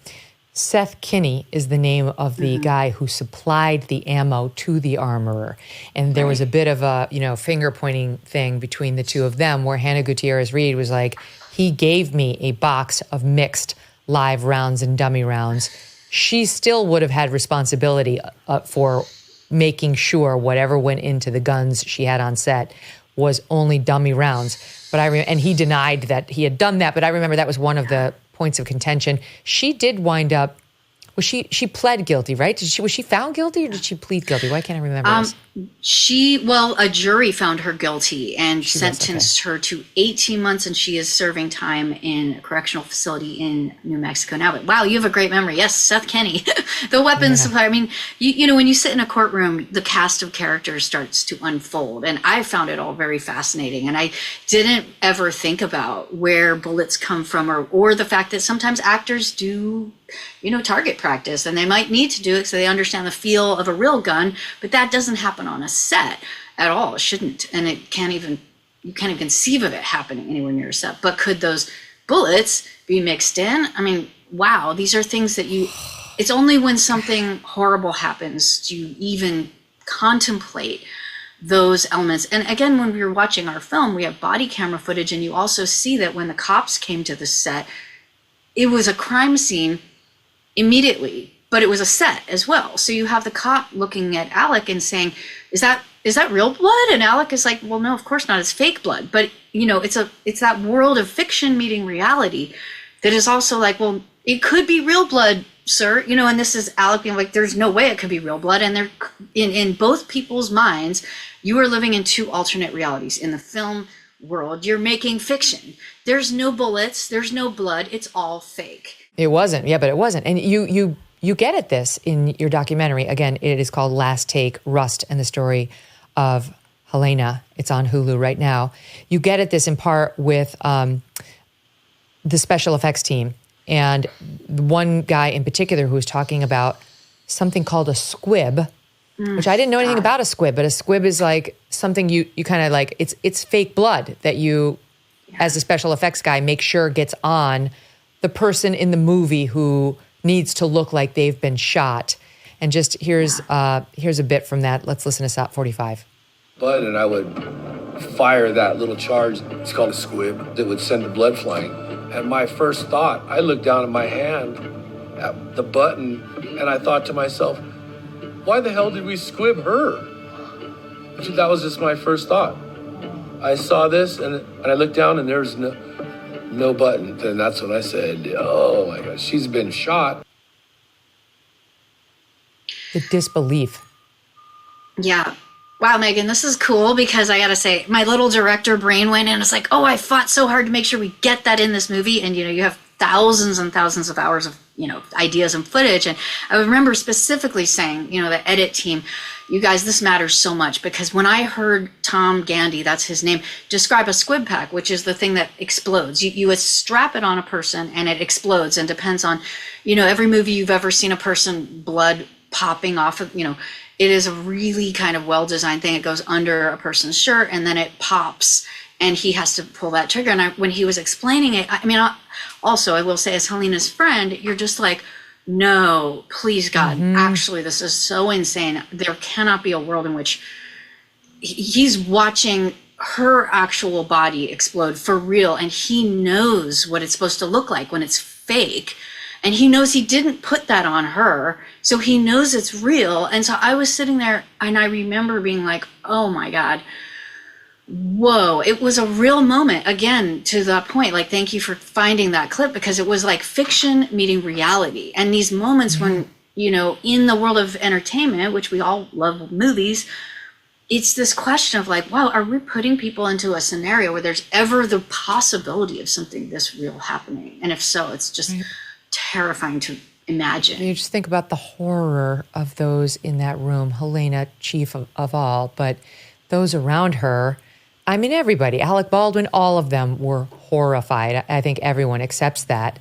Seth Kinney is the name of the guy who supplied the ammo to the armorer. And there was a bit of a, you know, finger pointing thing between the two of them where Hannah Gutierrez Reed was like, he gave me a box of mixed live rounds and dummy rounds. She still would have had responsibility for making sure whatever went into the guns she had on set was only dummy rounds. But and he denied that he had done that. But I remember that was one of the points of contention. She did wind up. She pled guilty, right? Was she found guilty or did she plead guilty? Why can't I remember this? A jury found her guilty and sentenced her to 18 months, and she is serving time in a correctional facility in New Mexico now. But wow, you have a great memory. Yes, Seth Kinney, the weapons supplier. I mean, you know, when you sit in a courtroom, the cast of characters starts to unfold, and I found it all very fascinating. And I didn't ever think about where bullets come from, or the fact that sometimes actors do, you know, target practice, and they might need to do it so they understand the feel of a real gun, but that doesn't happen on a set at all. It shouldn't, and you can't even conceive of it happening anywhere near a set. But could those bullets be mixed in? I mean, wow, these are things that it's only when something horrible happens do you even contemplate those elements. And again, when we were watching our film, we have body camera footage, and you also see that when the cops came to the set, it was a crime scene immediately, but it was a set as well. So you have the cop looking at Alec and saying, is that real blood? And Alec is like, well, no, of course not. It's fake blood. But, you know, it's that world of fiction meeting reality that is also like, well, it could be real blood, sir. You know, and this is Alec being like, there's no way it could be real blood. And they're in both people's minds, you are living in two alternate realities. In the film world, you're making fiction. There's no bullets. There's no blood. It's all fake. It wasn't. Yeah, but it wasn't. And you get at this in your documentary. Again, it is called Last Take, Rust and the Story of Helena. It's on Hulu right now. You get at this in part with the special effects team. And one guy in particular who was talking about something called a squib, which I didn't know anything about a squib, but a squib is like something you kind of like, it's fake blood that you, as a special effects guy, make sure gets on the person in the movie who needs to look like they've been shot. And just here's a bit from that. Let's listen to SOP 45. Blood, and I would fire that little charge, it's called a squib, that would send the blood flying. And my first thought, I looked down at my hand at the button, and I thought to myself, why the hell did we squib her? That was just my first thought. I saw this, and I looked down, and there's no button. And that's when I said, oh my gosh, she's been shot. The disbelief. Yeah. Wow, Megyn, this is cool because I got to say, my little director brain went in and it's like, oh, I fought so hard to make sure we get that in this movie. And, you know, you have thousands and thousands of hours of, you know, ideas and footage. And I remember specifically saying, you know, the edit team, you guys, this matters so much because when I heard Tom Gandy, that's his name, describe a squib pack, which is the thing that explodes. You would strap it on a person and it explodes, and depends on, you know, every movie you've ever seen a person blood popping off of, you know, it is a really kind of well-designed thing. It goes under a person's shirt and then it pops and he has to pull that trigger. And when he was explaining it, I mean, also, I will say, as Helena's friend, you're just like, no, please God, actually, this is so insane. There cannot be a world in which he's watching her actual body explode for real, and he knows what it's supposed to look like when it's fake, and he knows he didn't put that on her, so he knows it's real. And so I was sitting there, and I remember being like, oh my God, whoa, it was a real moment. Again, to that point, like, thank you for finding that clip, because it was like fiction meeting reality. And these moments when, you know, in the world of entertainment, which we all love movies, it's this question of like, wow, are we putting people into a scenario where there's ever the possibility of something this real happening? And if so, it's just terrifying to imagine. You just think about the horror of those in that room, Helena, chief of all, but those around her, I mean, everybody, Alec Baldwin, all of them were horrified. I think everyone accepts that.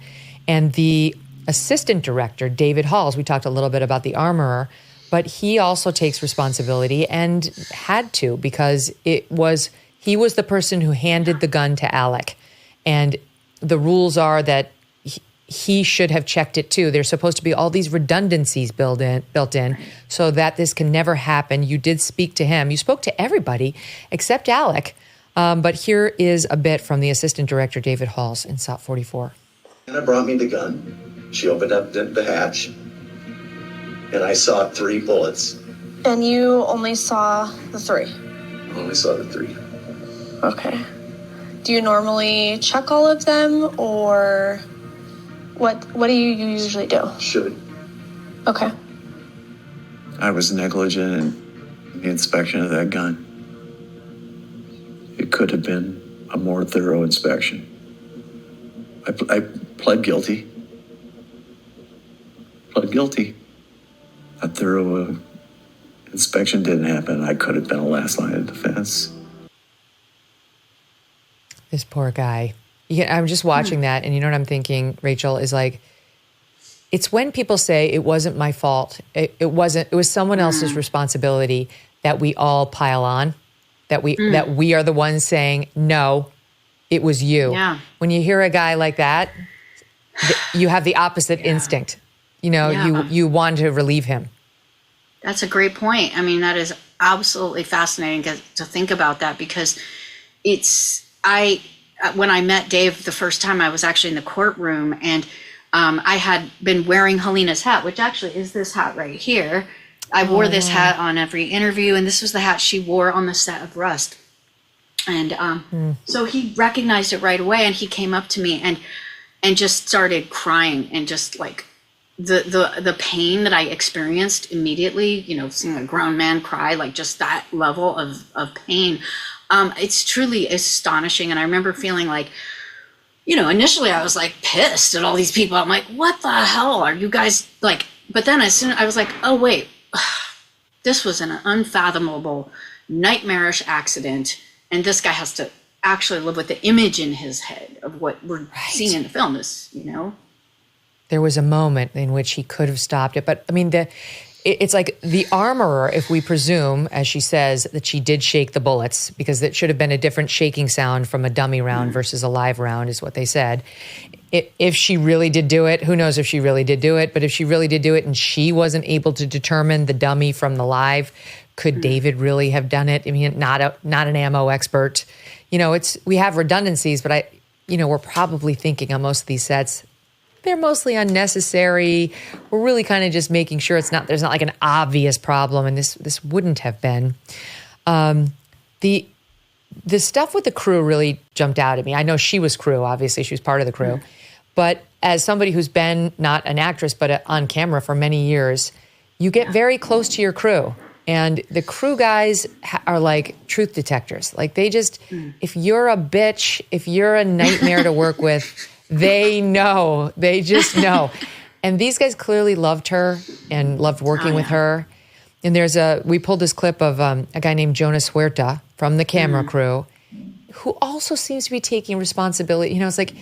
And the assistant director, David Halls, we talked a little bit about the armorer, but he also takes responsibility and had to, because he was the person who handed the gun to Alec. And the rules are that he should have checked it too. There's supposed to be all these redundancies built in so that this can never happen. You did speak to him. You spoke to everybody except Alec. But here is a bit from the assistant director, David Halls, in SOT 44. Anna brought me the gun. She opened up the hatch, and I saw 3 bullets. And you only saw the 3? Only saw the 3. Okay. Do you normally check all of them, or what do you usually do? Should. Okay. I was negligent in the inspection of that gun. It could have been a more thorough inspection. I pled guilty. A thorough inspection didn't happen. I could have been a last line of defense. This poor guy. I'm just watching that, and you know what I'm thinking, Rachel, is like, it's when people say it wasn't my fault, it was someone else's responsibility, that we all pile on, that we are the ones saying, no, it was you. Yeah. When you hear a guy like that, you have the opposite instinct. You know, you want to relieve him. That's a great point. I mean, that is absolutely fascinating to think about that, because when I met Dave the first time, I was actually in the courtroom, and I had been wearing Helena's hat, which actually is this hat right here. I wore this hat on every interview, and this was the hat she wore on the set of Rust. And so he recognized it right away, and he came up to me and just started crying, and just like the pain that I experienced immediately, you know, seeing a grown man cry, like just that level of pain. It's truly astonishing. And I remember feeling like, you know, initially I was like pissed at all these people. I'm like, what the hell are you guys like? But then as soon I was like, oh wait, this was an unfathomable, nightmarish accident. And this guy has to actually live with the image in his head of what we're seeing in the film is, you know? There was a moment in which he could have stopped it. But I mean, it's like the armorer, if we presume, as she says, that she did shake the bullets, because it should have been a different shaking sound from a dummy round versus a live round, is what they said. If she really did do it, who knows if she really did do it, but if she really did do it and she wasn't able to determine the dummy from the live, could David really have done it? I mean, not an ammo expert. You know, we have redundancies, but we're probably thinking on most of these sets, they're mostly unnecessary. We're really kind of just making sure there's not like an obvious problem, and this wouldn't have been. The stuff with the crew really jumped out at me. I know she was crew, obviously she was part of the crew, but as somebody who's been not an actress but on camera for many years, you get very close to your crew. And the crew guys are like truth detectors. Like they just, if you're a bitch, if you're a nightmare to work with, they know. They just know. And these guys clearly loved her and loved working with her. And we pulled this clip of a guy named Jonas Huerta from the camera crew, who also seems to be taking responsibility. You know, it's like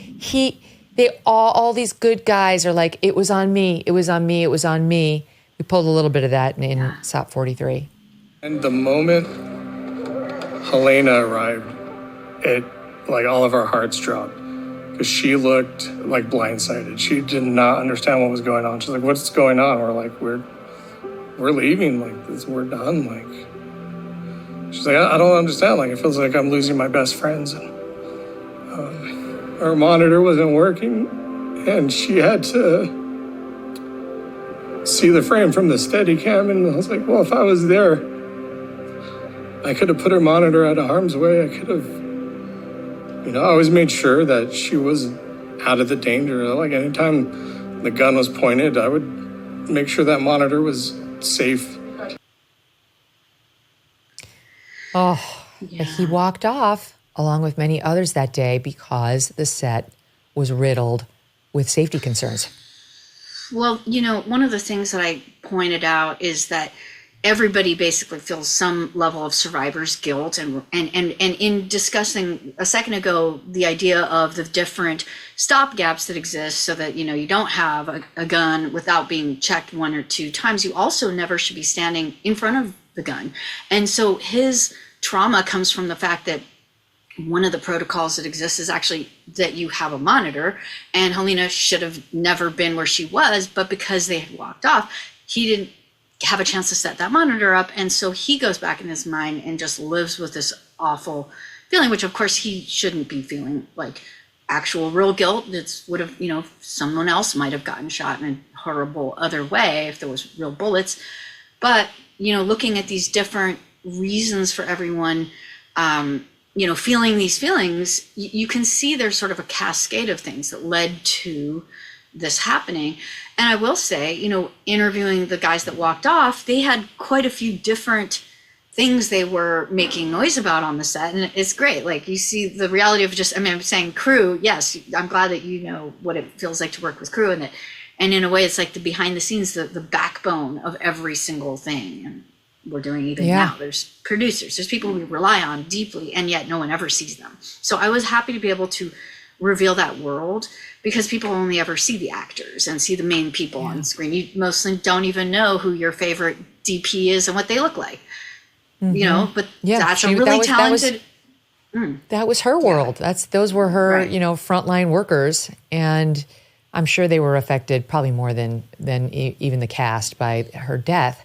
all these good guys are like, it was on me, it was on me, it was on me. We pulled a little bit of that in SOT 43. And the moment Helena arrived, all of our hearts dropped because she looked like blindsided. She did not understand what was going on. She's like, "What's going on?" We're like, "We're leaving. Like, we're done." Like, she's like, "I don't understand. Like, it feels like I'm losing my best friends." And our monitor wasn't working, and she had to see the frame from the Steadicam. And I was like, "Well, if I was there, I could have put her monitor out of harm's way. I could have, I always made sure that she was out of the danger. Like, anytime the gun was pointed, I would make sure that monitor was safe." Oh, Yeah. he walked off along with many others that day because the set was riddled with safety concerns. Well, one of the things that I pointed out is that everybody basically feels some level of survivor's guilt. And in discussing a second ago, the idea of the different stopgaps that exist so that, you don't have a gun without being checked 1 or 2 times, you also never should be standing in front of the gun. And so his trauma comes from the fact that one of the protocols that exists is actually that you have a monitor, and Helena should have never been where she was, but because they had walked off, he didn't have a chance to set that monitor up. And so he goes back in his mind and just lives with this awful feeling, which of course he shouldn't be feeling, like actual real guilt. It would have, someone else might have gotten shot in a horrible other way if there was real bullets. But, looking at these different reasons for everyone, feeling these feelings, you can see there's sort of a cascade of things that led to this happening. And I will say, interviewing the guys that walked off, they had quite a few different things they were making noise about on the set. And it's great. Like, you see the reality of I'm saying crew. Yes, I'm glad that you know what it feels like to work with crew, and in a way, it's like the behind the scenes, the backbone of every single thing. And we're doing even now. There's producers, there's people we rely on deeply, and yet no one ever sees them. So I was happy to be able to reveal that world, because people only ever see the actors and see the main people on screen. You mostly don't even know who your favorite DP is and what they look like, but that's a really talented. That was her world. Those were her, Right. Frontline workers. And I'm sure they were affected probably more than even the cast by her death.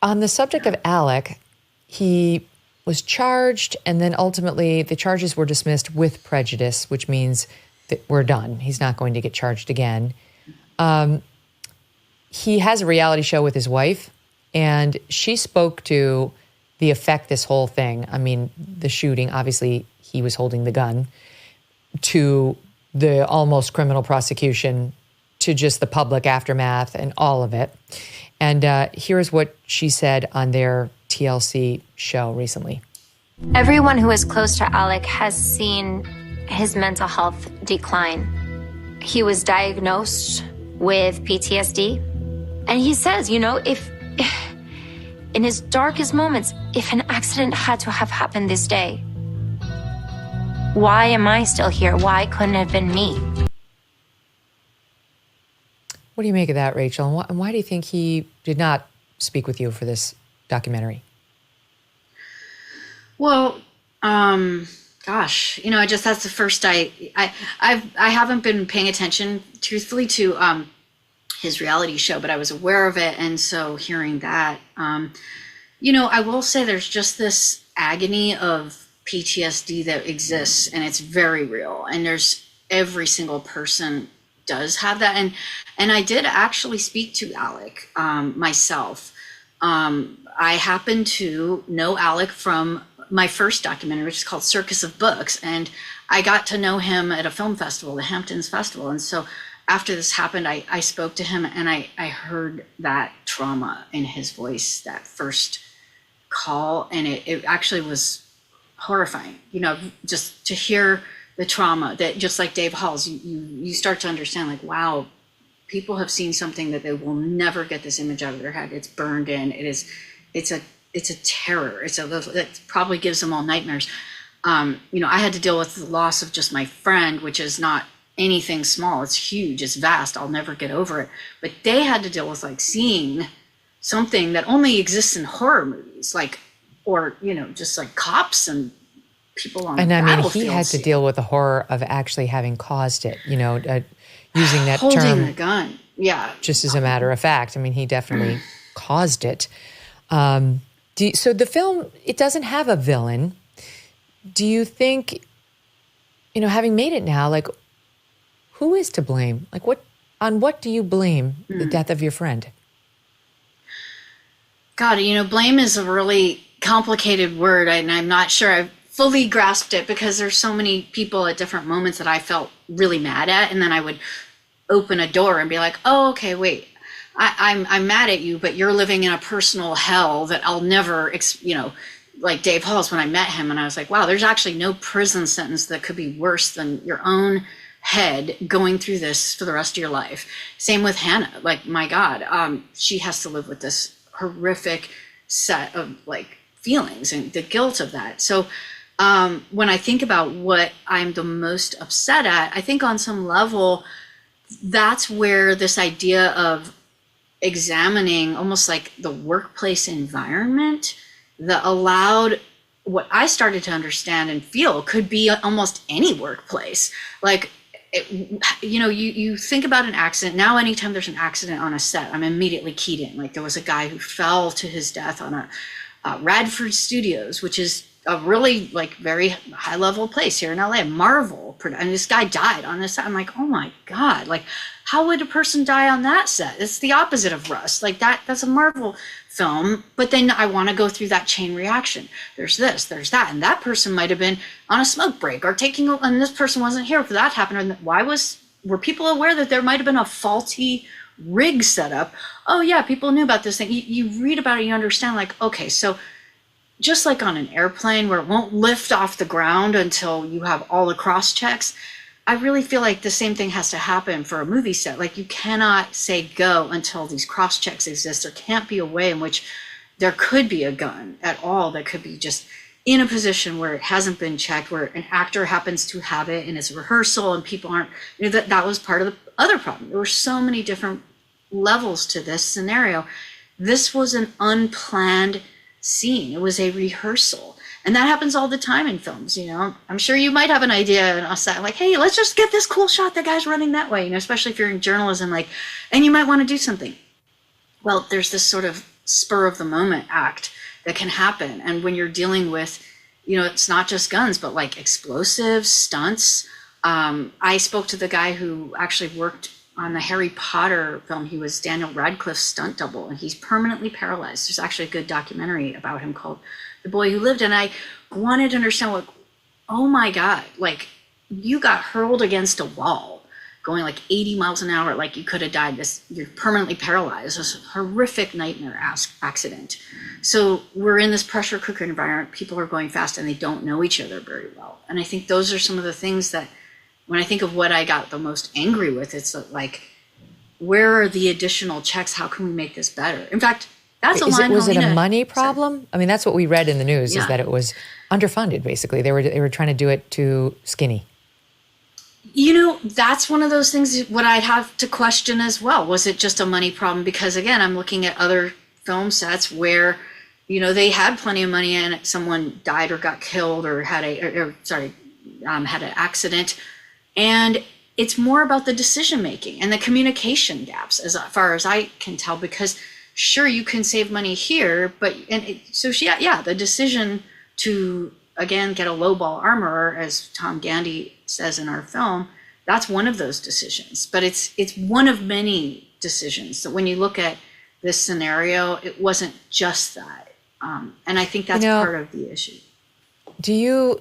On the subject of Alec, he was charged, and then ultimately the charges were dismissed with prejudice, which means that we're done. He's not going to get charged again. He has a reality show with his wife, and she spoke to the effect this whole thing, the shooting, obviously he was holding the gun, to the almost criminal prosecution, to just the public aftermath and all of it. And here's what she said on their TLC show recently. Everyone who is close to Alec has seen his mental health decline. He was diagnosed with PTSD. And he says, if in his darkest moments, if an accident had to have happened this day, why am I still here? Why couldn't it have been me? What do you make of that, Rachel? And why do you think he did not speak with you for this documentary? Well, gosh, that's the first I haven't been paying attention truthfully to his reality show, but I was aware of it. And so hearing that, I will say there's just this agony of PTSD that exists, and it's very real. And there's every single person does have that. And I did actually speak to Alec myself. I happen to know Alec from my first documentary, which is called Circus of Books. And I got to know him at a film festival, the Hamptons Festival. And so after this happened, I spoke to him, and I heard that trauma in his voice, that first call. And it actually was horrifying, just to hear the trauma that, just like Dave Hall's, you start to understand, like, wow, people have seen something that they will never get this image out of their head. It's burned in. It's a terror. It probably gives them all nightmares. I had to deal with the loss of just my friend, which is not anything small. It's huge. It's vast. I'll never get over it. But they had to deal with seeing something that only exists in horror movies, or just like cops and people on And the I mean, battlefield he had to see. deal with the horror of actually having caused it, using that Holding term the gun. Yeah. just as a matter of fact. I mean, he definitely caused it. So the film, it doesn't have a villain. Do you think, having made it now, like, who is to blame? Like, on what do you blame the death of your friend? God, blame is a really complicated word, and I'm not sure I've fully grasped it because there's so many people at different moments that I felt really mad at, and then I would open a door and be like, oh, okay, wait, I'm mad at you, but you're living in a personal hell that I'll never, like Dave Halls when I met him, and I was like, wow, there's actually no prison sentence that could be worse than your own head going through this for the rest of your life. Same with Hannah. Like, my God, she has to live with this horrific set of like feelings and the guilt of that. So when I think about what I'm the most upset at, I think on some level, that's where this idea of examining almost like the workplace environment that allowed what I started to understand and feel could be almost any workplace. Like, you think about an accident. Now, anytime there's an accident on a set, I'm immediately keyed in. Like, there was a guy who fell to his death on a Radford Studios, which is a really like very high level place here in LA, Marvel. And this guy died on this set. I'm like, oh my God, like, how would a person die on that set? It's the opposite of Rust. Like, that's a Marvel film. But then I want to go through that chain reaction. There's this, there's that. And that person might have been on a smoke break or and this person wasn't here for that happened. And were people aware that there might have been a faulty rig setup? Oh yeah, people knew about this thing. You read about it, you understand, like, okay, so just like on an airplane where it won't lift off the ground until you have all the cross checks, I really feel like the same thing has to happen for a movie set. Like, you cannot say go until these cross checks exist. There can't be a way in which there could be a gun at all that could be just in a position where it hasn't been checked, where an actor happens to have it in its rehearsal and people aren't, that was part of the other problem. There were so many different levels to this scenario. This was an unplanned scene. It was a rehearsal. And that happens all the time in films, I'm sure you might have an idea and I'll say, like, hey, let's just get this cool shot. That guy's running that way, especially if you're in journalism, and you might want to do something. Well, there's this sort of spur of the moment act that can happen. And when you're dealing with, it's not just guns, but like explosives, stunts. I spoke to the guy who actually worked on the Harry Potter film. He was Daniel Radcliffe's stunt double, and he's permanently paralyzed. There's actually a good documentary about him called The Boy Who Lived. And I wanted to understand, oh my God, like, you got hurled against a wall going like 80 miles an hour, like you could have died. You're permanently paralyzed. This horrific nightmare accident. So we're in this pressure cooker environment. People are going fast and they don't know each other very well. And I think those are some of the things that, when I think of what I got the most angry with, it's like, where are the additional checks? How can we make this better? In fact, that's a line. Was it a money problem? I mean, that's what we read in the news, Yeah. is that it was underfunded, basically. They were trying to do it too skinny. That's one of those things what I'd have to question as well. Was it just a money problem? Because again, I'm looking at other film sets where, they had plenty of money and someone died or got killed or had an accident. And it's more about the decision making and the communication gaps, as far as I can tell, because sure, you can save money here, but the decision to, again, get a lowball armorer, as Tom Gandy says in our film, that's one of those decisions. But it's one of many decisions. So when you look at this scenario, it wasn't just that. And I think that's part of the issue. Do you,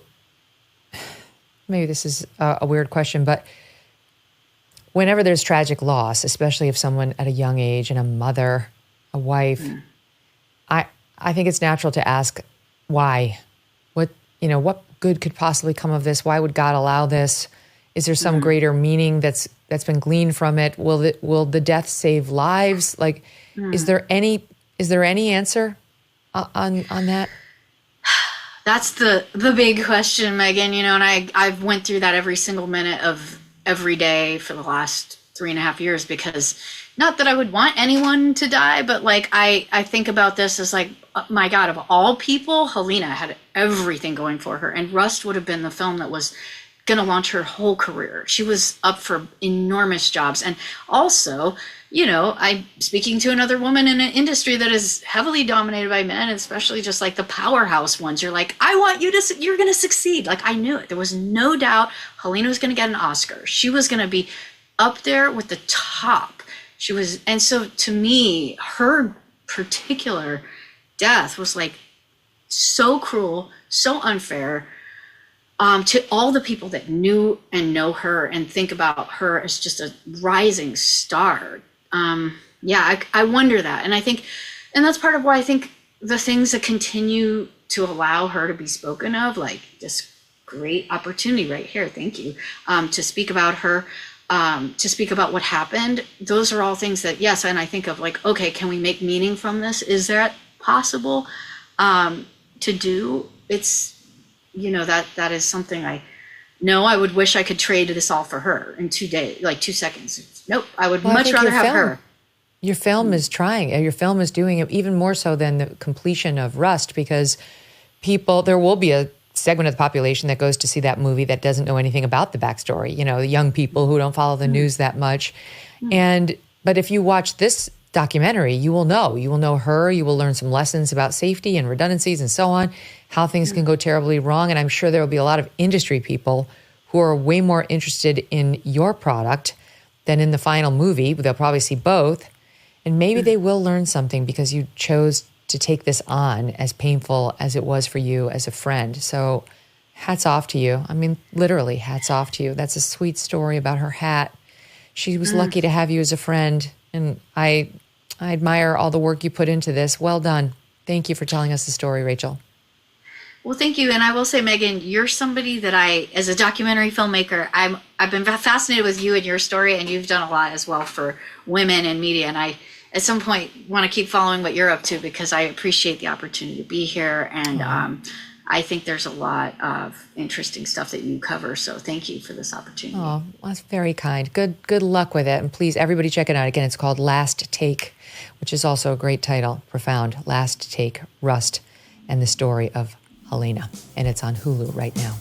maybe this is a weird question, but whenever there's tragic loss, especially if someone at a young age, and a mother, a wife, I think it's natural to ask why. What good could possibly come of this? Why would God allow this? Is there some greater meaning that's been gleaned from it? Will the death save lives? Like, is there any answer on that? That's the big question, Megyn. And I've went through that every single minute of every day for the last 3.5 years, because not that I would want anyone to die, but like I think about this as like, my God, of all people, Helena had everything going for her. And Rust would have been the film that was going to launch her whole career. She was up for enormous jobs. And also, you know, I'm speaking to another woman in an industry that is heavily dominated by men, especially just like the powerhouse ones. You're like, I want you to, you're going to succeed. Like, I knew it. There was no doubt Helena was going to get an Oscar. She was going to be up there with the top. She was, and so to me, her particular death was like so cruel, so unfair. To all the people that knew and know her and think about her as just a rising star. I wonder that. And I think, and that's part of why I think the things that continue to allow her to be spoken of, like this great opportunity right here, thank you, to speak about her, to speak about what happened, those are all things that, yes, and I think of like, okay, can we make meaning from this? Is that possible to do? It's, you know, that is something I would wish I could trade this all for her in 2 days, like 2 seconds. Nope. I would much rather have her. Your film is trying, your film is doing it even more so than the completion of Rust, because there will be a segment of the population that goes to see that movie that doesn't know anything about the backstory, you know, the young people who don't follow the news that much. But if you watch this documentary, you will know her, you will learn some lessons about safety and redundancies and so on, how things can go terribly wrong. And I'm sure there will be a lot of industry people who are way more interested in your product than in the final movie. They'll probably see both. And maybe they will learn something because you chose to take this on, as painful as it was for you as a friend. So hats off to you. I mean, literally hats off to you. That's a sweet story about her hat. She was lucky to have you as a friend. And I admire all the work you put into this. Well done. Thank you for telling us the story, Rachel. Well, thank you. And I will say, Megyn, you're somebody that as a documentary filmmaker, I've been fascinated with you and your story, and you've done a lot as well for women in media. And I, at some point, want to keep following what you're up to because I appreciate the opportunity to be here. And I think there's a lot of interesting stuff that you cover. So thank you for this opportunity. Oh, that's very kind. Good luck with it. And please, everybody check it out. Again, it's called Last Take, which is also a great title, profound. Last Take, Rust, and the story of Helena. And it's on Hulu right now.